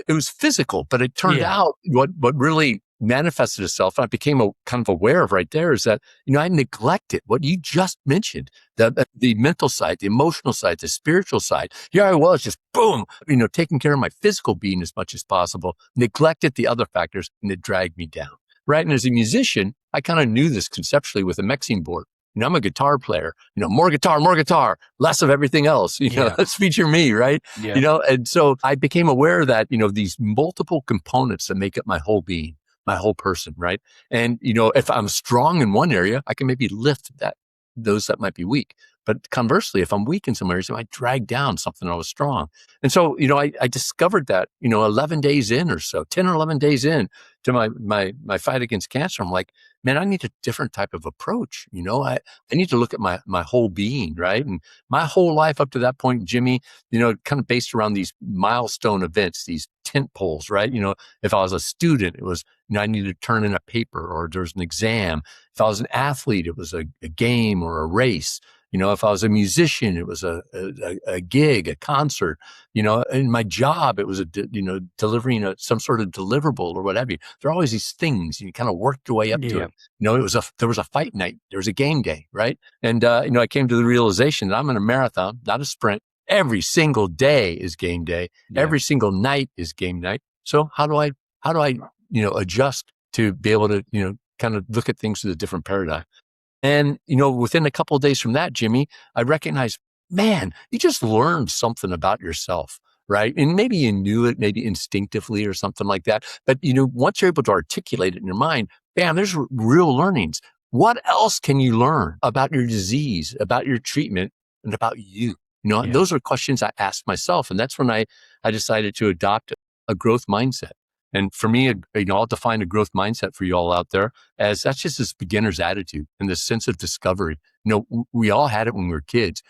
was physical, but it turned out what really manifested itself, and I became kind of aware of right there, is that, I neglected what you just mentioned, the mental side, the emotional side, the spiritual side. Here I was just boom, taking care of my physical being as much as possible, neglected the other factors, and it dragged me down. Right. And as a musician, I kind of knew this conceptually with a mixing board. I'm a guitar player, more guitar, less of everything else, let's feature me. Right. Yeah. And so I became aware that, these multiple components that make up my whole being, my whole person. Right. And, if I'm strong in one area, I can maybe lift those that might be weak. But conversely, if I'm weak in some areas, I might drag down something that was strong. And so, I discovered that, 11 days in or so, 10 or 11 days in to my fight against cancer, I'm like, man, I need a different type of approach. I need to look at my whole being, right? And my whole life up to that point, Jimmy, kind of based around these milestone events, these tent poles, right? If I was a student, it was, I needed to turn in a paper or there's an exam. If I was an athlete, it was a game or a race. If I was a musician, it was a gig, a concert, in my job, it was delivering some sort of deliverable or whatever. There are always these things, and you kind of work your way up to it. There was a fight night, there was a game day, right? And, I came to the realization that I'm in a marathon, not a sprint. Every single day is game day. Yeah. Every single night is game night. So how do I adjust to be able to, kind of look at things with a different paradigm? And, within a couple of days from that, Jimmy, I recognized, man, you just learned something about yourself, right? And maybe you knew it, maybe instinctively or something like that. But, once you're able to articulate it in your mind, bam, there's real learnings. What else can you learn about your disease, about your treatment, and about you? Those are questions I asked myself. And that's when I decided to adopt a growth mindset. And for me, I'll define a growth mindset for you all out there as that's just this beginner's attitude and this sense of discovery. We all had it when we were kids.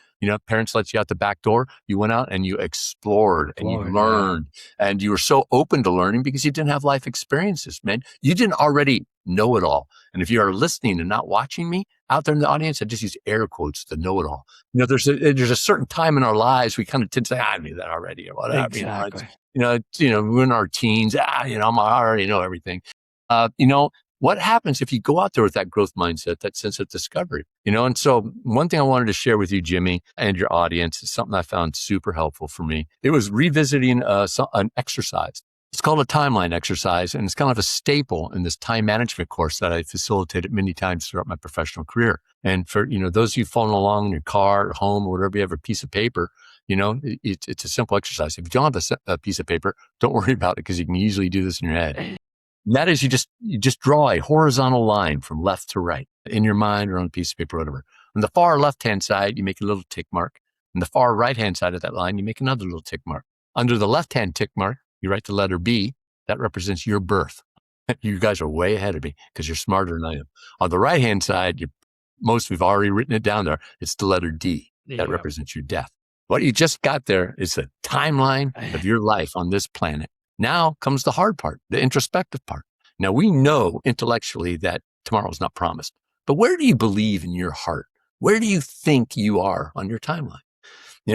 Parents let you out the back door. You went out and you explored and you learned, and you were so open to learning because you didn't have life experiences, man. You didn't already know it all. And if you are listening and not watching me out there in the audience, I just use air quotes, the know it all. There's a certain time in our lives we kind of tend to say, I knew that already or whatever. Exactly. We're in our teens. I already know everything. What happens if you go out there with that growth mindset, that sense of discovery? And so one thing I wanted to share with you, Jimmy, and your audience is something I found super helpful for me. It was revisiting an exercise. It's called a timeline exercise, and it's kind of a staple in this time management course that I facilitated many times throughout my professional career. And for, those of you following along in your car or home or wherever you have a piece of paper, it's a simple exercise. If you don't have a piece of paper, don't worry about it because you can easily do this in your head. And that is, you just draw a horizontal line from left to right in your mind or on a piece of paper, or whatever. On the far left-hand side, you make a little tick mark. On the far right-hand side of that line, you make another little tick mark. Under the left-hand tick mark, you write the letter B. That represents your birth. You guys are way ahead of me because you're smarter than I am. On the right-hand side, most of you have already written it down there. It's the letter D. That represents your death. What you just got there is the timeline of your life on this planet. Now comes the hard part, the introspective part. Now, we know intellectually that tomorrow is not promised, but where do you believe in your heart? Where do you think you are on your timeline?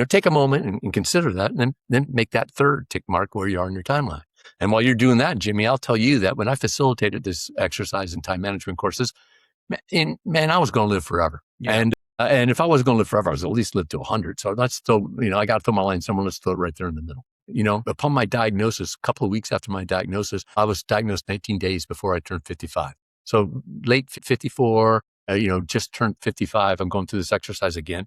Take a moment and consider that, and then make that third tick mark where you are in your timeline. And while you're doing that, Jimmy, I'll tell you that when I facilitated this exercise in time management courses, man, I was going to live forever. Yeah. And if I wasn't going to live forever, I was at least live to 100. So that's still, I got to put my line somewhere. Let's throw it right there in the middle. Upon my diagnosis, a couple of weeks after my diagnosis, I was diagnosed 19 days before I turned 55. So late 54, just turned 55. I'm going through this exercise again.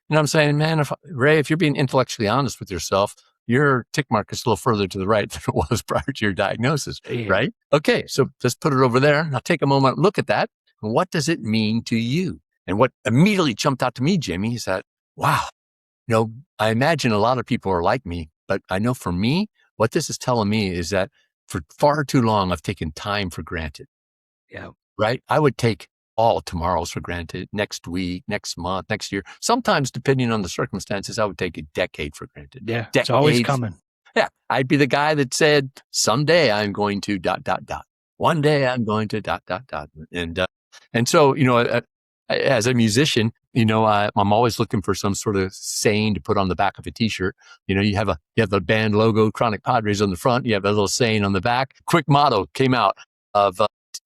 And I'm saying, man, Ray, if you're being intellectually honest with yourself, your tick mark is a little further to the right than it was prior to your diagnosis, right? Okay, so let's put it over there. Now take a moment, look at that. And what does it mean to you? And what immediately jumped out to me, Jimmy, is that, wow, I imagine a lot of people are like me, but I know for me, what this is telling me is that for far too long, I've taken time for granted. Yeah. Right? I would take all tomorrows for granted, next week, next month, next year. Sometimes, depending on the circumstances, I would take a decade for granted. Yeah, decades. It's always coming. Yeah, I'd be the guy that said, someday I'm going to ... One day I'm going to ... And so, as a musician, I'm always looking for some sort of saying to put on the back of a t-shirt. You have the band logo, Chronic Padres on the front. You have a little saying on the back. Quick motto came out of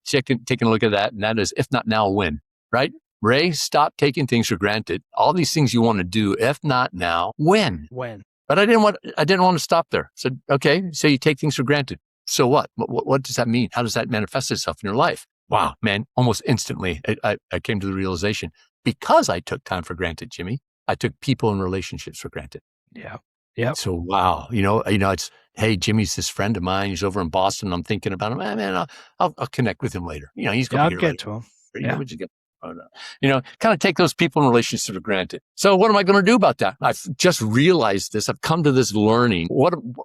taking a look at that, and that is, if not now, when, right? Ray, stop taking things for granted. All these things you want to do, if not now, when? When? But I didn't want to stop there. So, okay, so you take things for granted. So what? What does that mean? How does that manifest itself in your life? Wow, man, almost instantly, I came to the realization, because I took time for granted, Jimmy, I took people and relationships for granted. Yeah. Yep. So, wow, it's, hey, Jimmy's this friend of mine. He's over in Boston. I'm thinking about him. Man, I'll connect with him later. He's going to I'll get to him. Kind of take those people and relationships for granted. So what am I going to do about that? I've just realized this. I've come to this learning.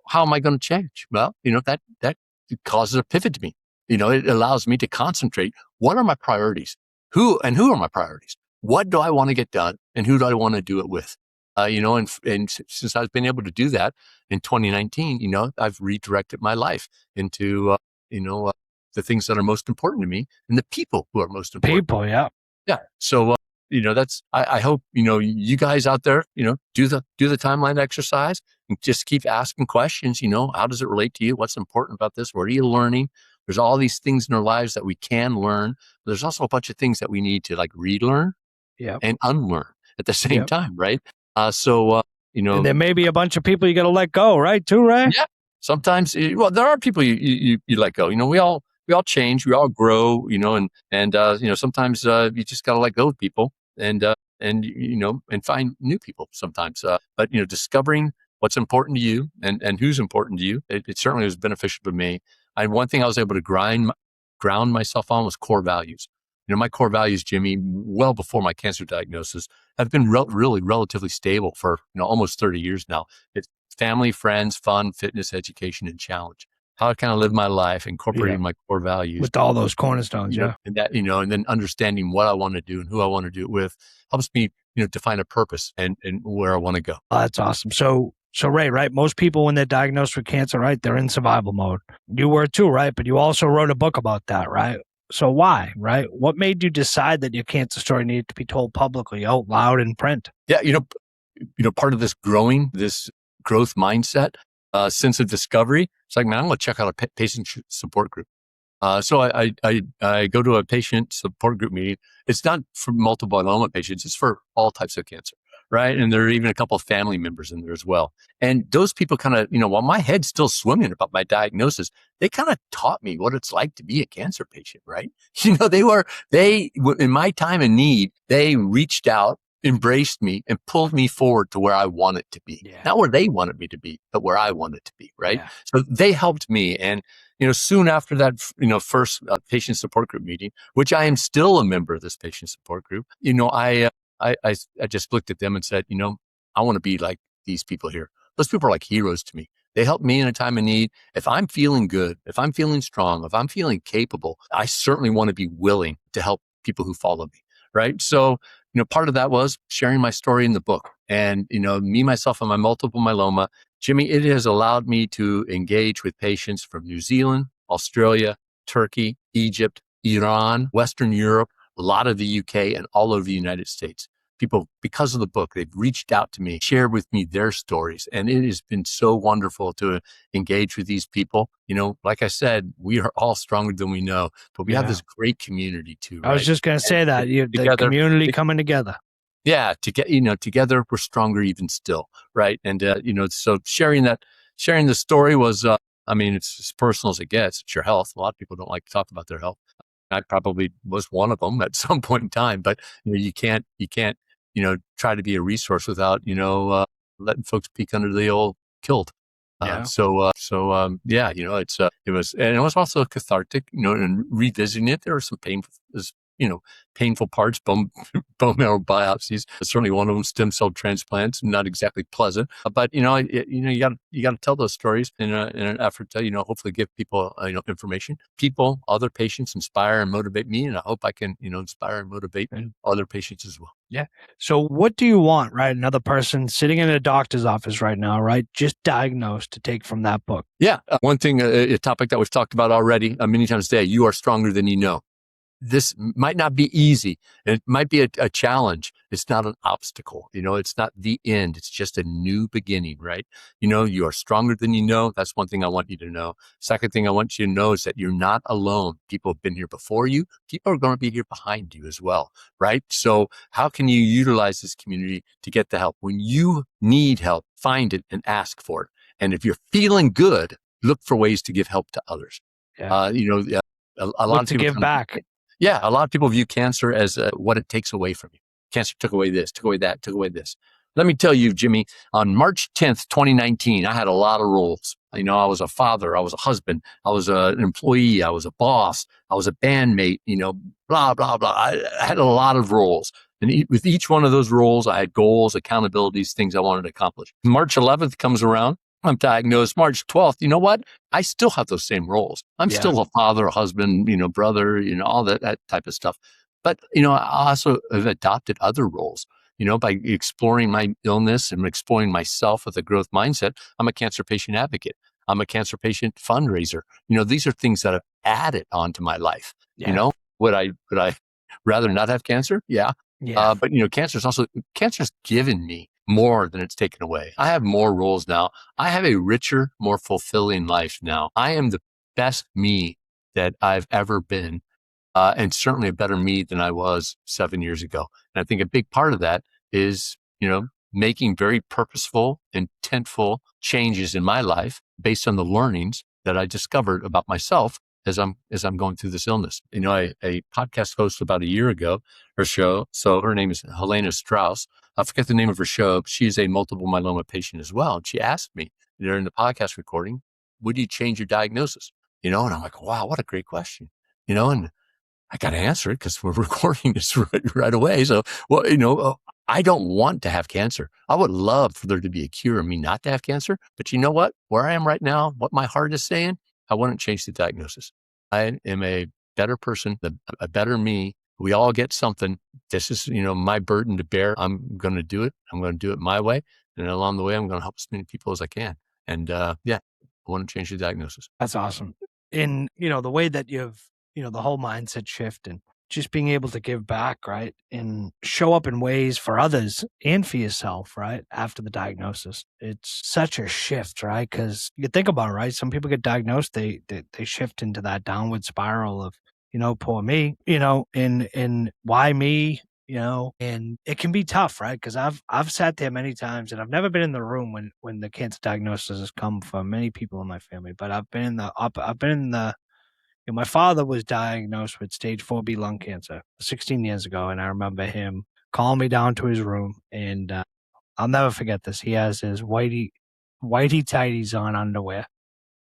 How am I going to change? Well, that causes a pivot to me. It allows me to concentrate. What are my priorities? Who are my priorities? What do I want to get done? And who do I want to do it with? And since I've been able to do that in 2019, I've redirected my life into, the things that are most important to me and the people who are most important. People, yeah. Yeah. So, that's, I hope, you guys out there, do the timeline exercise and just keep asking questions. How does it relate to you? What's important about this? What are you learning? There's all these things in our lives that we can learn. But there's also a bunch of things that we need to relearn and unlearn at the same time. Right. And there may be a bunch of people you got to let go, right? Too, Ray? Yeah. Sometimes, there are people you let go. We all change, we all grow, and sometimes you just got to let go of people and find new people sometimes. But discovering what's important to you and who's important to you, it certainly was beneficial to me. One thing I was able to ground myself on was core values. My core values, Jimmy, well before my cancer diagnosis, have been really relatively stable for almost 30 years now. It's family, friends, fun, fitness, education, and challenge. How I kind of live my life, incorporating my core values with all those cornerstones, and that, and then understanding what I want to do and who I want to do it with helps me, define a purpose and where I want to go. Oh, that's awesome. So Ray, right? Most people when they're diagnosed with cancer, right, they're in survival mode. You were too, right? But you also wrote a book about that, right? So why, right? What made you decide that your cancer story needed to be told publicly, out loud in print? Yeah, part of this growth mindset, sense of discovery. It's like, man, I'm going to check out a patient support group. So I go to a patient support group meeting. It's not for multiple myeloma patients. It's for all types of cancer, right? And there are even a couple of family members in there as well. And those people kind of, while my head's still swimming about my diagnosis, they kind of taught me what it's like to be a cancer patient, right? They in my time of need, they reached out, embraced me, and pulled me forward to where I wanted to be. Yeah. Not where they wanted me to be, but where I wanted to be, right? Yeah. So they helped me. And, soon after that, first patient support group meeting, which I am still a member of this patient support group, I just looked at them and said, I want to be like these people here. Those people are like heroes to me. They help me in a time of need. If I'm feeling good, if I'm feeling strong, if I'm feeling capable, I certainly want to be willing to help people who follow me, right? So, part of that was sharing my story in the book. And, me, myself, and my multiple myeloma, Jimmy, it has allowed me to engage with patients from New Zealand, Australia, Turkey, Egypt, Iran, Western Europe, a lot of the UK, and all over the United States. People, because of the book, they've reached out to me, shared with me their stories. And it has been so wonderful to engage with these people. Like I said, we are all stronger than we know, but we have this great community too. Right? I was just going to say that the community coming together. Yeah. Together we're stronger even still. Right. And, so sharing the story was, it's as personal as it gets. It's your health. A lot of people don't like to talk about their health. I probably was one of them at some point in time, but you can't, try to be a resource without, letting folks peek under the old kilt. It was also cathartic, and revisiting it. There were some painful parts, bone marrow biopsies. Certainly one of them, stem cell transplants, not exactly pleasant. But you got to tell those stories in an effort to hopefully give people information. People, other patients, inspire and motivate me, and I hope I can inspire and motivate other patients as well. Yeah. So what do you want, right? Another person sitting in a doctor's office right now, right, just diagnosed, to take from that book? Yeah. One thing, a topic that we've talked about already many times today: you are stronger than you know. This might not be easy. It might be a challenge, It's not an obstacle. It's not the end. It's just a new beginning, right? You are stronger than you know. That's one thing I want you to know. Second thing I want you to know is that you're not alone. People have been here before you. People are going to be here behind you as well, right? So how can you utilize this community to get the help? When you need help, find it and ask for it. And if you're feeling good, look for ways to give help to others. Yeah. A lot of people give back. Yeah, a lot of people view cancer as what it takes away from you. Cancer took away this, took away that, took away this. Let me tell you, Jimmy, on March 10th, 2019, I had a lot of roles. I was a father, I was a husband, I was an employee, I was a boss, I was a bandmate, blah, blah, blah. I had a lot of roles. And with each one of those roles, I had goals, accountabilities, things I wanted to accomplish. March 11th comes around. I'm diagnosed March 12th. You know what? I still have those same roles. I'm still a father, a husband, brother, all that type of stuff. But, I also have adopted other roles, by exploring my illness and exploring myself with a growth mindset. I'm a cancer patient advocate. I'm a cancer patient fundraiser. These are things that I've added onto my life. Yeah. Would I rather not have cancer? Yeah. But cancer's given me more than it's taken away. I have more roles now. I have a richer, more fulfilling life now. I am the best me that I've ever been, and certainly a better me than I was 7 years ago. And I think a big part of that is, making very purposeful, intentful changes in my life based on the learnings that I discovered about myself as I'm going through this illness. A podcast host about a year ago, her show. So her name is Helena Strauss. I forget the name of her show, but she is a multiple myeloma patient as well. And she asked me during the podcast recording, would you change your diagnosis? And I'm like, wow, what a great question. And I got to answer it because we're recording this right away. So, I don't want to have cancer. I would love for there to be a cure and me not to have cancer. But you know what? Where I am right now, what my heart is saying, I wouldn't change the diagnosis. I am a better person, a better me. We all get something. This is, my burden to bear. I'm going to do it. I'm going to do it my way. And along the way, I'm going to help as many people as I can. And I want to change the diagnosis. That's awesome. In, the way that you've, the whole mindset shift and just being able to give back, right? And show up in ways for others and for yourself, right? After the diagnosis. It's such a shift, right? Because you think about it, right? Some people get diagnosed, they shift into that downward spiral of, poor me, and why me, and it can be tough, right? Because I've sat there many times, and I've never been in the room when the cancer diagnosis has come for many people in my family, but I've been in the my father was diagnosed with stage 4B lung cancer 16 years ago, and I remember him calling me down to his room, and I'll never forget this. He has his whitey tighties on underwear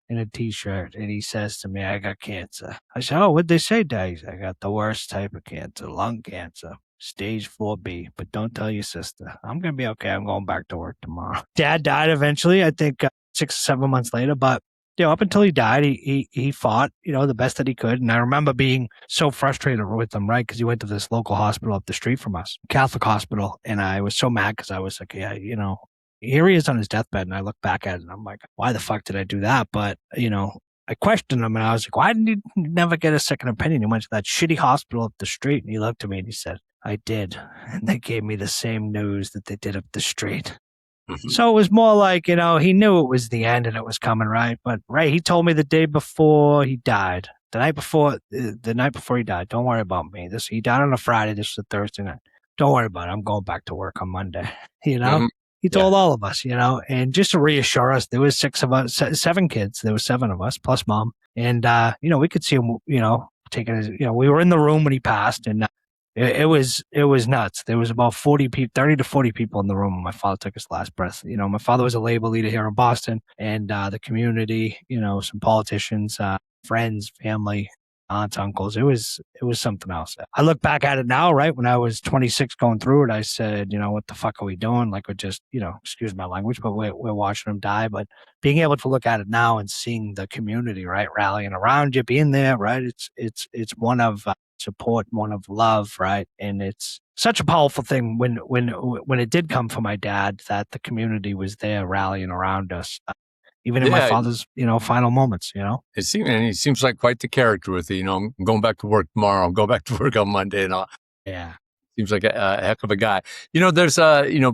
and a t-shirt, and he says to me, "I got cancer." I said, "Oh, what'd they say, Dad?" I got the worst type of cancer, lung cancer, stage 4B, but don't tell your sister. I'm going to be okay. I'm going back to work tomorrow. Dad died eventually, I think 6 or 7 months later, but up until he died, he fought, the best that he could. And I remember being so frustrated with him, right? Because he went to this local hospital up the street from us, Catholic hospital. And I was so mad because I was like, yeah, here he is on his deathbed. And I look back at it and I'm like, why the fuck did I do that? But, I questioned him and I was like, why didn't you never get a second opinion? He went to that shitty hospital up the street and he looked at me and he said, I did. And they gave me the same news that they did up the street. So it was more like, he knew it was the end and it was coming, right? But he told me the day before he died, the night before he died, don't worry about me. He died on a Friday. This was a Thursday night. Don't worry about it. I'm going back to work on Monday. He told all of us, and just to reassure us, there was 7 kids. There was 7 of us plus mom. And, we could see him, taking his, we were in the room when he passed, and it was nuts. There was about 30 to 40 people in the room when my father took his last breath. My father was a labor leader here in Boston, and the community, some politicians, friends, family, aunts, uncles. It was something else. I look back at it now, right? When I was 26 going through it, I said, what the fuck are we doing? Like, we're just, excuse my language, but we're watching them die. But being able to look at it now and seeing the community, right, rallying around you, being there, right? It's one of support, one of love, right? And it's such a powerful thing when it did come for my dad, that the community was there rallying around us. Even in my father's, final moments, He seems like quite the character with it. I'm going back to work tomorrow. I'll go back to work on Monday and all. Yeah. Seems like a heck of a guy. There's,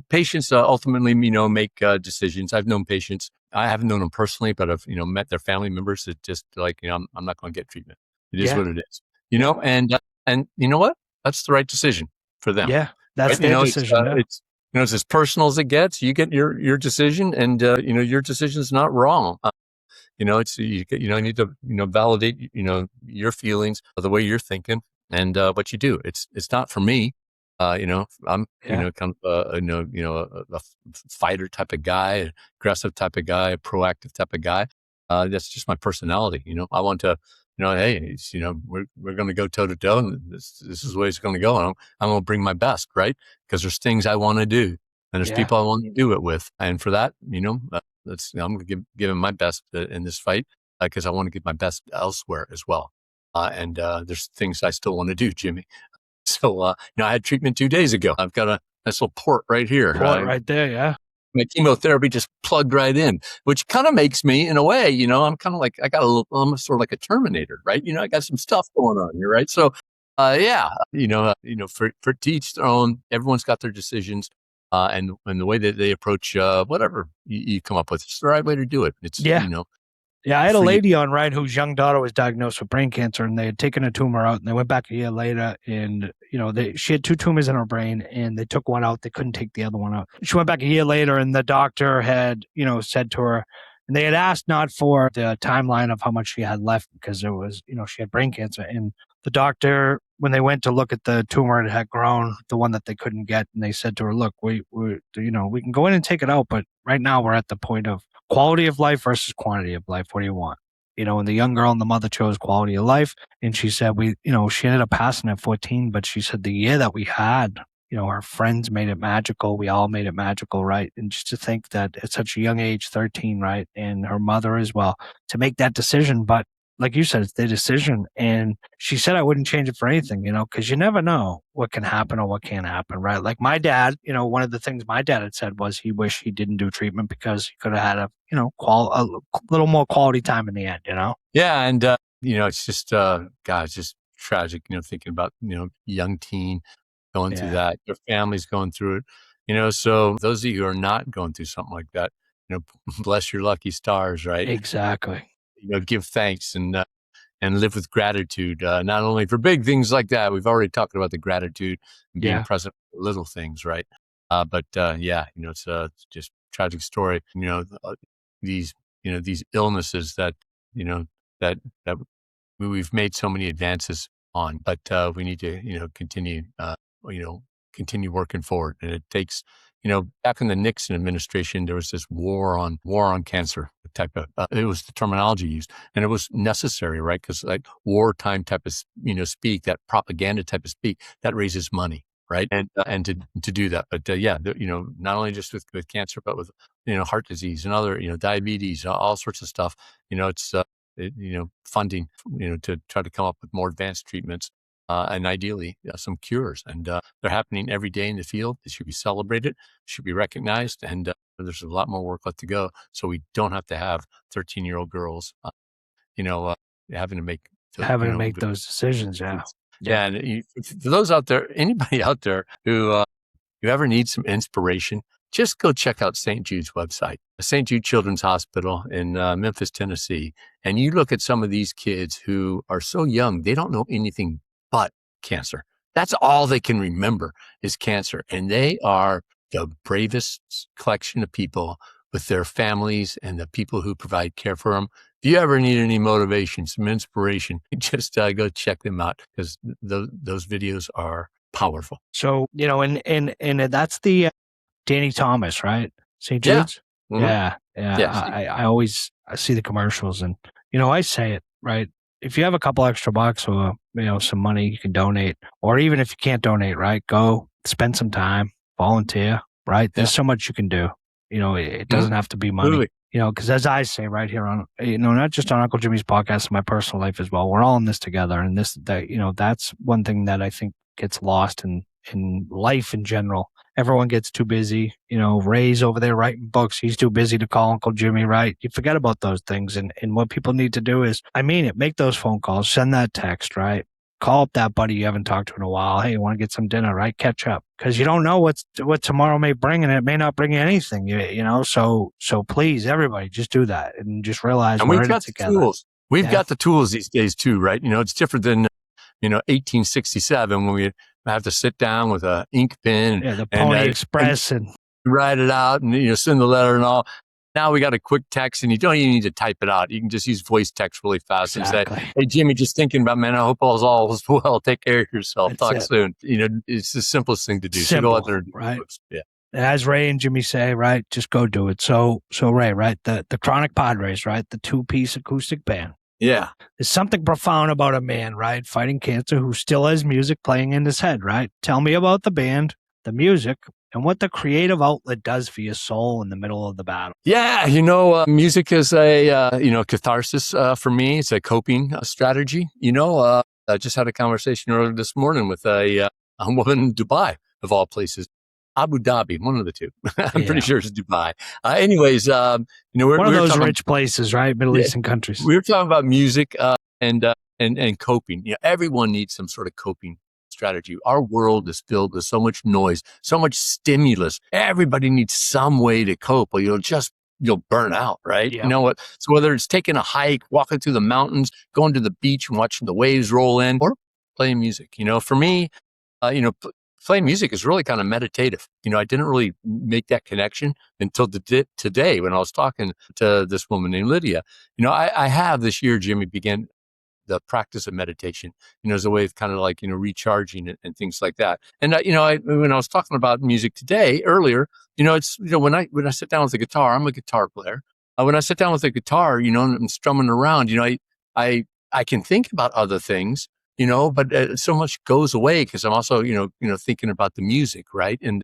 patients ultimately, make decisions. I've known patients. I haven't known them personally, but I've, met their family members that just like, I'm not going to get treatment. It is Yeah. what it is, and you know what? That's the right decision for them. Yeah. That's Right? their decision. It's as personal as it gets. You get your decision, and your decision is not wrong. It's you need to validate your feelings, the way you're thinking, and what you do. It's not for me. I'm kind of a fighter type of guy, aggressive type of guy, a proactive type of guy. That's just my personality. I want to. Hey, we're going to go toe to toe, and this is the way it's going to go. And I'm going to bring my best, right? Because there's things I want to do, and there's people I want to do it with, and for that, I'm going to give him my best in this fight because I want to give my best elsewhere as well. And there's things I still want to do, Jimmy. So, I had treatment 2 days ago. I've got a nice little port right here. Port right there, yeah. My chemotherapy just plugged right in, which kind of makes me, in a way, I'm kind of like, I'm sort of like a Terminator, right? I got some stuff going on here, right? So, for to each their own, everyone's got their decisions, and the way that they approach whatever you come up with, it's the right way to do it. It's Yeah, I had a lady on, right, whose young daughter was diagnosed with brain cancer, and they had taken a tumor out, and they went back a year later, and, she had 2 tumors in her brain, and they took one out. They couldn't take the other one out. She went back a year later, and the doctor had, said to her, and they had asked not for the timeline of how much she had left because it was, she had brain cancer. And the doctor, when they went to look at the tumor, it had grown, the one that they couldn't get, and they said to her, look, we can go in and take it out, but right now we're at the point of quality of life versus quantity of life. What do you want? And the young girl and the mother chose quality of life. And she said, she ended up passing at 14, but she said the year that we had, our friends made it magical. We all made it magical, right? And just to think that at such a young age, 13, right? And her mother as well, to make that decision. But like you said, it's their decision. And she said, I wouldn't change it for anything, because you never know what can happen or what can't happen, right? Like my dad, one of the things my dad had said was he wished he didn't do treatment because he could have had a little more quality time in the end, Yeah. And, it's just, God, it's just tragic, thinking about, young teen going through that, your family's going through it, so those of you who are not going through something like that, bless your lucky stars, right? Exactly. Give thanks and live with gratitude, not only for big things like that. We've already talked about the gratitude and being present for little things, right? But it's just tragic story. These illnesses that that we've made so many advances on, but we need to continue working forward, and it takes. Back in the Nixon administration, there was this war on cancer type of, it was the terminology used, and it was necessary, right? Because like wartime type of, speak, that propaganda type of speak, that raises money, right? And to do that, but not only just with cancer, but with, heart disease and other, diabetes, all sorts of stuff, it's, funding, to try to come up with more advanced treatments. And ideally, some cures. And they're happening every day in the field. They should be celebrated, should be recognized. And there's a lot more work left to go. So we don't have to have 13-year-old girls, having to make those decisions. Yeah. Yeah. And for those out there, anybody out there who you ever need some inspiration, just go check out St. Jude's website, St. Jude Children's Hospital in Memphis, Tennessee. And you look at some of these kids who are so young, they don't know anything but cancer. That's all they can remember is cancer. And they are the bravest collection of people with their families and the people who provide care for them. If you ever need any motivation, some inspiration, just go check them out because those videos are powerful. So, and that's the Danny Thomas, right? St. Jude's? Yeah. Yeah. Yes. I see the commercials and, I say it, right? If you have a couple extra bucks or, some money you can donate, or even if you can't donate, right, go spend some time, volunteer, right? There's so much you can do. It doesn't have to be money, Really? Because as I say right here on, not just on Uncle Jimmy's podcast, in my personal life as well, we're all in this together. And that's one thing that I think gets lost in life in general. Everyone gets too busy. Ray's over there writing books. He's too busy to call Uncle Jimmy, right? You forget about those things. And what people need to do is, make those phone calls, send that text, right? call up that buddy you haven't talked to in a while. Hey, you want to get some dinner, right? Catch up. Because you don't know what tomorrow may bring, and it may not bring you anything, you know? So please, everybody, just do that and just realize And we're we've in it got the together. tools. We've Yeah. got the tools these days too, right? You know, it's different than, 1867 when we have to sit down with a ink pen Yeah, the and, Pony Express and write it out and, send the letter and all. Now we got a quick text and you don't even need to type it out. You can just use voice text really fast and say, hey, Jimmy, just thinking about, man, I hope all is well. Take care of yourself. That's Talk it. soon. It's the simplest thing to do. Simple, so go out there and do right? it. Yeah. As Ray and Jimmy say, right, just go do it. So Ray, right, the Chronic Padres, right, the 2-piece acoustic band. Yeah. There's something profound about a man, right, fighting cancer who still has music playing in his head, right? Tell me about the band, the music, and what the creative outlet does for your soul in the middle of the battle. Yeah, music is a catharsis for me. It's a coping strategy. I just had a conversation earlier this morning with a woman in Dubai, of all places. Abu Dhabi, one of the two. I'm pretty sure it's Dubai. Anyways, one of those rich places, right? Middle Eastern countries. We were talking about music and coping. Everyone needs some sort of coping strategy. Our world is filled with so much noise, so much stimulus. Everybody needs some way to cope, or you'll burn out, right? Yeah. You know what? So whether it's taking a hike, walking through the mountains, going to the beach and watching the waves roll in, or playing music, for me, playing music is really kind of meditative. I didn't really make that connection until today when I was talking to this woman named Lydia. I have this year, Jimmy, began the practice of meditation, as a way of kind of like, recharging and things like that. And, when I was talking about music today earlier, it's, when I sit down with the guitar, I'm a guitar player. When I sit down with the guitar, and I'm strumming around, I can think about other things, but so much goes away because I'm also, thinking about the music, right? And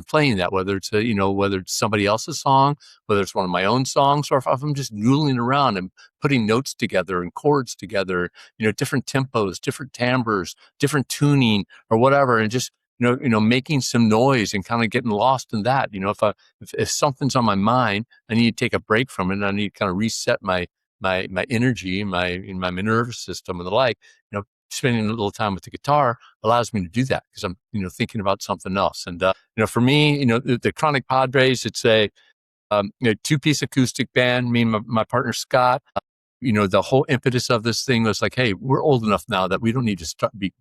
playing that, whether it's whether it's somebody else's song, whether it's one of my own songs, or if I'm just noodling around and putting notes together and chords together, different tempos, different timbres, different tuning or whatever, and just making some noise and kind of getting lost in that. If something's on my mind, I need to take a break from it, and I need to kind of reset my energy, my nervous system and the like. Spending a little time with the guitar allows me to do that because I'm, thinking about something else. And, for me, the Chronic Padres, it's a, 2-piece acoustic band, me and my partner, Scott. The whole impetus of this thing was like, hey, we're old enough now that we don't need to be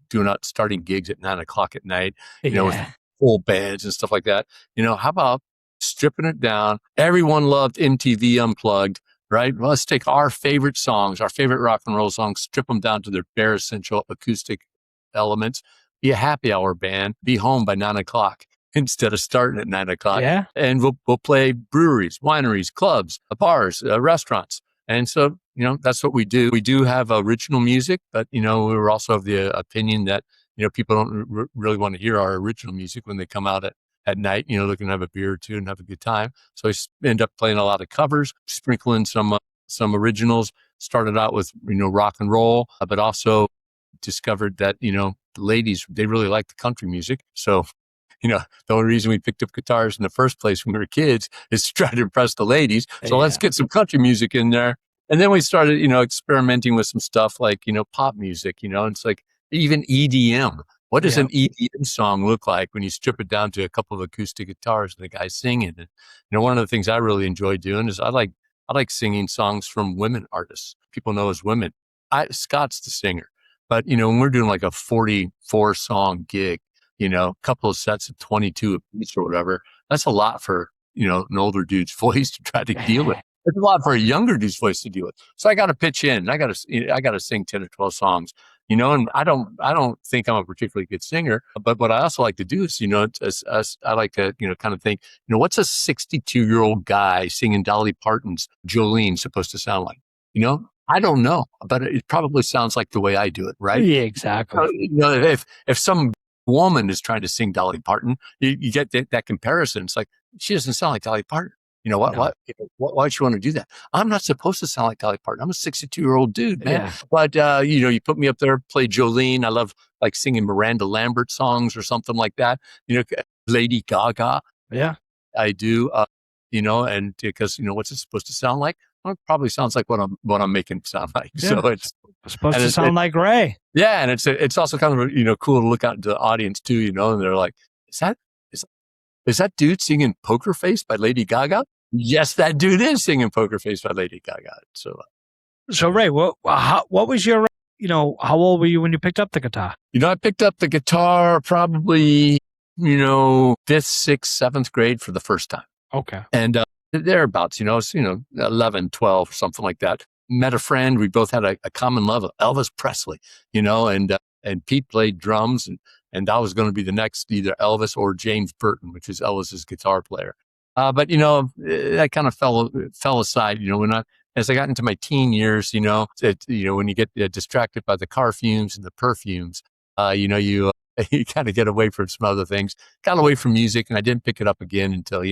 starting gigs at 9:00 at night, with full bands and stuff like that. How about stripping it down? Everyone loved MTV Unplugged. Right? Well, let's take our favorite songs, our favorite rock and roll songs, strip them down to their bare essential acoustic elements, be a happy hour band, be home by 9:00 instead of starting at 9:00. Yeah. And we'll play breweries, wineries, clubs, bars, restaurants. And so, that's what we do. We do have original music, but, we're also of the opinion that, people don't really want to hear our original music when they come out at night, looking to have a beer or two and have a good time. So I end up playing a lot of covers, sprinkling some originals. Started out with, rock and roll, but also discovered that, the ladies, they really like the country music. So, the only reason we picked up guitars in the first place when we were kids is to try to impress the ladies. So let's get some country music in there. And then we started, experimenting with some stuff like, pop music, and it's like even EDM. What does an EDM song look like when you strip it down to a couple of acoustic guitars and the guy singing? And, one of the things I really enjoy doing is I like singing songs from women artists. People know as women. Scott's the singer, but when we're doing like a 44 song gig, a couple of sets of 22 apiece or whatever, that's a lot for, an older dude's voice to try to deal with. It's a lot for a younger dude's voice to deal with. So I got to pitch in. I got to sing 10 or 12 songs. And I don't think I'm a particularly good singer, but what I also like to do is, I like to, kind of think, what's a 62-year-old guy singing Dolly Parton's Jolene supposed to sound like? I don't know, but it probably sounds like the way I do it, right? Yeah, exactly. If some woman is trying to sing Dolly Parton, you get that comparison. It's like, she doesn't sound like Dolly Parton. Why would you want to do that? I'm not supposed to sound like Dolly Parton. I'm a 62-year-old dude, man. Yeah. But, you put me up there, play Jolene. I love like singing Miranda Lambert songs or something like that. Lady Gaga. Yeah. I do, and because, what's it supposed to sound like? Well, it probably sounds like what I'm making it sound like. Yeah. So it's supposed to sound like Ray. Yeah, and it's also kind of cool to look out into the audience too, and they're like, is that dude singing Poker Face by Lady Gaga? Yes, that dude is singing Poker Face by Lady Gaga. So Ray, what was your, how old were you when you picked up the guitar? I picked up the guitar probably, 5th, 6th, 7th grade for the first time. Okay. And thereabouts, it's, 11, 12, something like that. Met a friend. We both had a common love of Elvis Presley, and Pete played drums, and that was going to be the next either Elvis or James Burton, which is Elvis's guitar player. But that kind of fell aside, as I got into my teen years, when you get distracted by the car fumes and the perfumes, you kind of get away from some other things, got away from music, and I didn't pick it up again until,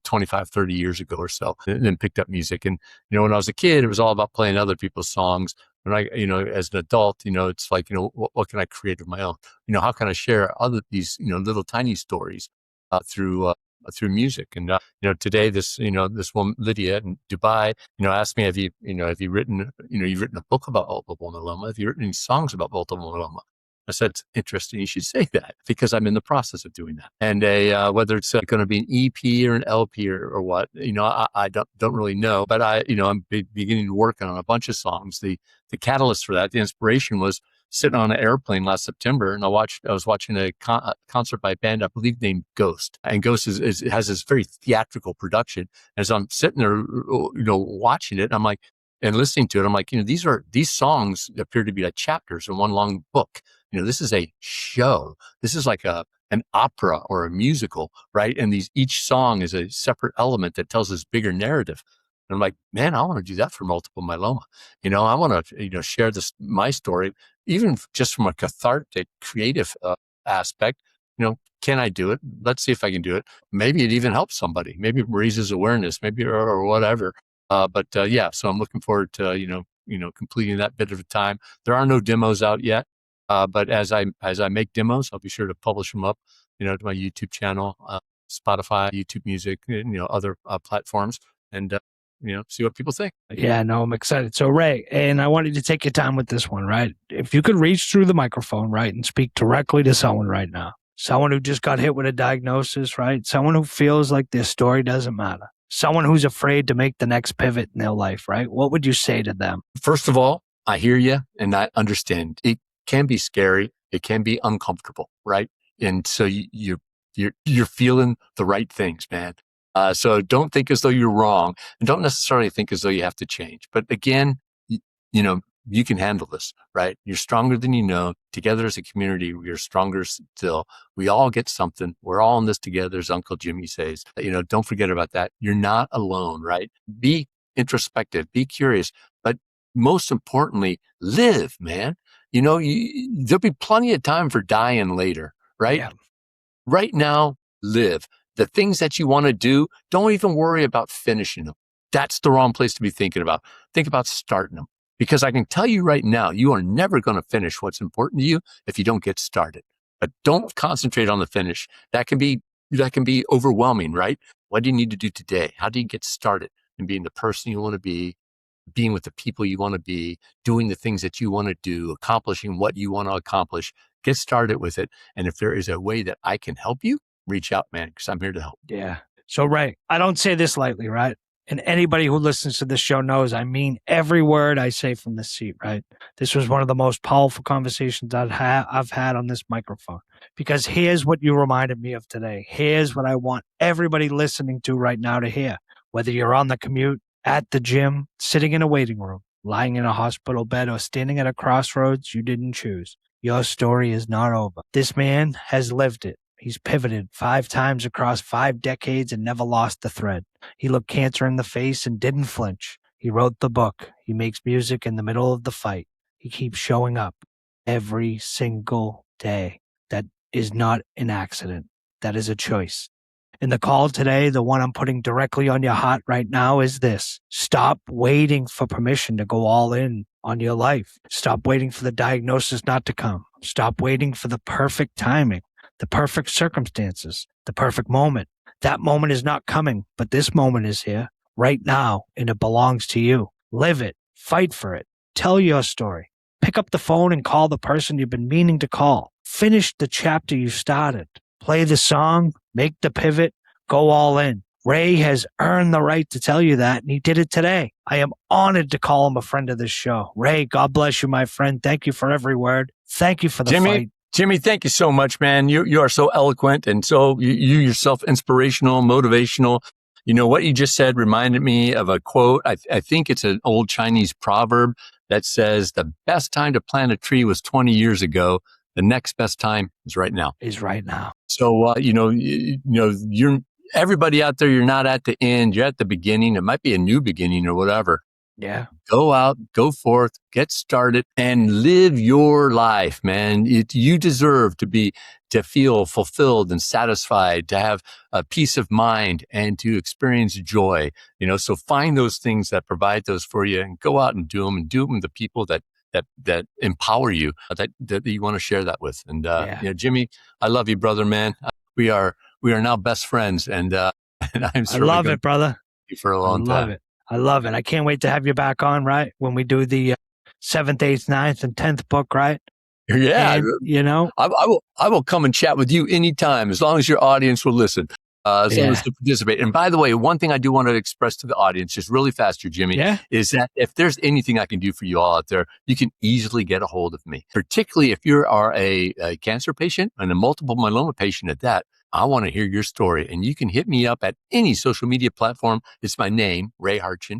25, 30 years ago or so, and then picked up music. And, when I was a kid, it was all about playing other people's songs. When I, as an adult, it's like, what can I create of my own? How can I share these little tiny stories, through music? And, today this woman, Lydia in Dubai, asked me, have you written, you've written a book about multiple myeloma? Have you written any songs about multiple myeloma? I said, it's interesting you should say that, because I'm in the process of doing that. And whether it's going to be an EP or an LP or what, I don't really know, but I'm beginning to work on a bunch of songs. The catalyst for that, the inspiration was sitting on an airplane last September, and I was watching a concert by a band I believe named Ghost, and Ghost has this very theatrical production. As I'm sitting there, watching it, I'm like, and listening to it, I'm like, these songs appear to be like chapters in one long book. This is a show. This is like an opera or a musical, right? And each song is a separate element that tells this bigger narrative. And I'm like, man, I want to do that for multiple myeloma. I want to, share my story, even just from a cathartic, creative aspect. Can I do it? Let's see if I can do it. Maybe it even helps somebody. Maybe it raises awareness, maybe or whatever. But so I'm looking forward to completing that bit of a time. There are no demos out yet. But as I make demos, I'll be sure to publish them up, to my YouTube channel, Spotify, YouTube Music, other platforms, and see what people think. Yeah, no, I'm excited. So Ray, and I wanted to take your time with this one, right? If you could reach through the microphone, right, and speak directly to someone right now, someone who just got hit with a diagnosis, right? Someone who feels like their story doesn't matter. Someone who's afraid to make the next pivot in their life, right? What would you say to them? First of all, I hear you and I understand. It can be scary. It can be uncomfortable, right? And so you're feeling the right things, man. So don't think as though you're wrong, and don't necessarily think as though you have to change. But again, you can handle this, right? You're stronger than you know. Together as a community, we are stronger still. We all get something. We're all in this together, as Uncle Jimmy says. Don't forget about that. You're not alone, right? Be introspective, be curious, but most importantly, live, man. There'll be plenty of time for dying later, right? Yeah. Right now, live. The things that you want to do, don't even worry about finishing them. That's the wrong place to be thinking about. Think about starting them. Because I can tell you right now, you are never going to finish what's important to you if you don't get started. But don't concentrate on the finish. That can be overwhelming, right? What do you need to do today? How do you get started in being the person you want to be, being with the people you want to be, doing the things that you want to do, accomplishing what you want to accomplish? Get started with it. And if there is a way that I can help you, reach out, man, because I'm here to help. Yeah. So, Ray, I don't say this lightly, right? And anybody who listens to this show knows I mean every word I say from this seat, right? This was one of the most powerful conversations I've had on this microphone, because here's what you reminded me of today. Here's what I want everybody listening to right now to hear. Whether you're on the commute, at the gym, sitting in a waiting room, lying in a hospital bed, or standing at a crossroads you didn't choose, your story is not over. This man has lived it. He's pivoted 5 times across 5 decades and never lost the thread. He looked cancer in the face and didn't flinch. He wrote the book. He makes music in the middle of the fight. He keeps showing up every single day. That is not an accident. That is a choice. And the call today, the one I'm putting directly on your heart right now, is this. Stop waiting for permission to go all in on your life. Stop waiting for the diagnosis not to come. Stop waiting for the perfect timing, the perfect circumstances, the perfect moment. That moment is not coming, but this moment is here. right now, and it belongs to you. Live it. Fight for it. Tell your story. Pick up the phone and call the person you've been meaning to call. Finish the chapter you started. Play the song. Make the pivot. Go all in. Ray has earned the right to tell you that, and he did it today. I am honored to call him a friend of this show. Ray, God bless you, my friend. Thank you for every word. Thank you for the fight. Jimmy, thank you so much, man. You are so eloquent and so you yourself inspirational, motivational. You know, what you just said reminded me of a quote. I think it's an old Chinese proverb that says the best time to plant a tree was 20 years ago. The next best time is right now. So, you're everybody out there, you're not at the end, you're at the beginning. It might be a new beginning or whatever. Yeah. Go out, go forth, get started, and live your life, man. You deserve to feel fulfilled and satisfied, to have a peace of mind and to experience joy. So find those things that provide those for you and go out and do them with the people that empower you, that you want to share that with. And, Jimmy, I love you, brother, man. We are now best friends, and I'm I love it, brother. For a long time. I love it. I can't wait to have you back on, right? When we do the 7th, 8th, 9th, and 10th book, right? Yeah. And, I will come and chat with you anytime, as long as your audience will listen, as long as they participate. And by the way, one thing I do want to express to the audience, just really fast here, Jimmy, is that if there's anything I can do for you all out there, you can easily get a hold of me, particularly if you are a cancer patient and a multiple myeloma patient at that. I want to hear your story, and you can hit me up at any social media platform. It's my name, Ray Hartjen,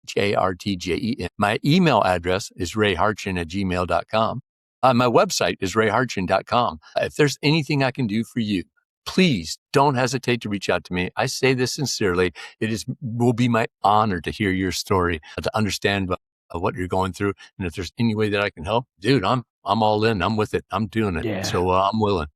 Hartjen. My email address is rayhartjen@gmail.com. My website is rayhartjen.com. If there's anything I can do for you, please don't hesitate to reach out to me. I say this sincerely. Will be my honor to hear your story, to understand what you're going through. And if there's any way that I can help, dude, I'm all in. I'm with it. I'm doing it. Yeah. So I'm willing.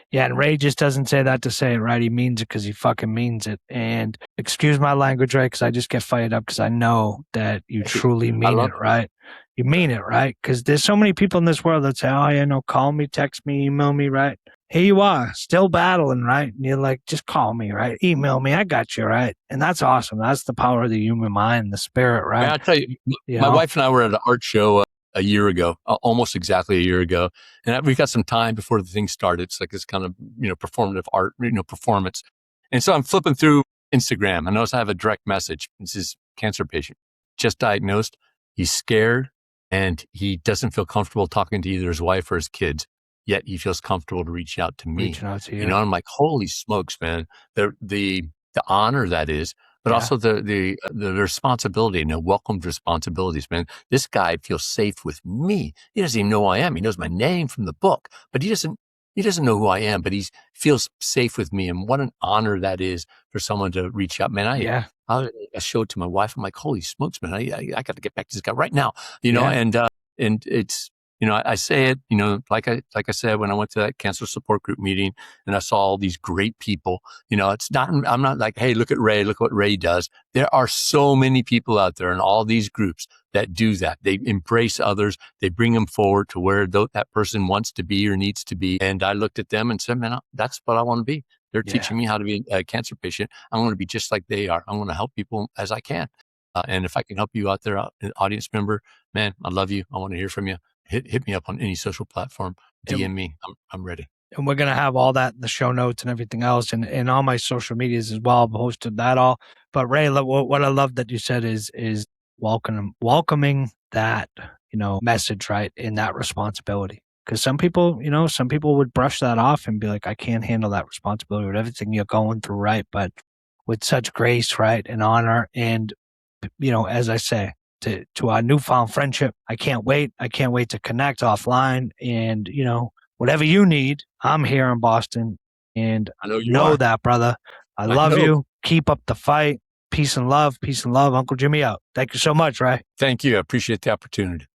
Yeah, and Ray just doesn't say that to say it, right? He means it because he fucking means it. And excuse my language, Ray, because I just get fired up because I know that you truly mean it, right? You mean it, right? Because there's so many people in this world that say, oh, yeah, no, call me, text me, email me, right? Here you are, still battling, right? And you're like, just call me, right? Email me, I got you, right? And that's awesome. That's the power of the human mind, the spirit, right? Man, I'll tell you, my wife and I were at an art show a year ago, almost exactly a year ago. And we got some time before the thing started. It's like this kind of, performative art, performance. And so I'm flipping through Instagram. I notice I have a direct message. This is cancer patient, just diagnosed. He's scared and he doesn't feel comfortable talking to either his wife or his kids. Yet he feels comfortable to reach out to me. Reaching out to you. I'm like, holy smokes, man. The honor that is, but also the responsibility and the welcomed responsibilities, man. This guy feels safe with me. He doesn't even know who I am. He knows my name from the book, but he doesn't know who I am, but he feels safe with me. And what an honor that is for someone to reach out, man. I showed to my wife. I'm like, holy smokes, man. I got to get back to this guy right now, and it's, I say it, like I said, when I went to that cancer support group meeting and I saw all these great people, I'm not like, hey, look at Ray, look what Ray does. There are so many people out there in all these groups that do that. They embrace others. They bring them forward to where that person wants to be or needs to be. And I looked at them and said, man, that's what I want to be. They're teaching me how to be a cancer patient. I want to be just like they are. I want to help people as I can. And if I can help you out there, an audience member, man, I love you. I want to hear from you. Hit me up on any social platform. DM me. I'm ready. And we're going to have all that in the show notes and everything else and all my social medias as well. I've posted that all. But Ray, what I love that you said is welcoming that, message, right? And that responsibility. Because some people would brush that off and be like, I can't handle that responsibility with everything you're going through, right? But with such grace, right? And honor. And, as I say, to our newfound friendship. I can't wait. I can't wait to connect offline. And, whatever you need, I'm here in Boston. And I know you know that, brother. I love you. Keep up the fight. Peace and love. Peace and love. Uncle Jimmy out. Thank you so much, Ray. Thank you. I appreciate the opportunity.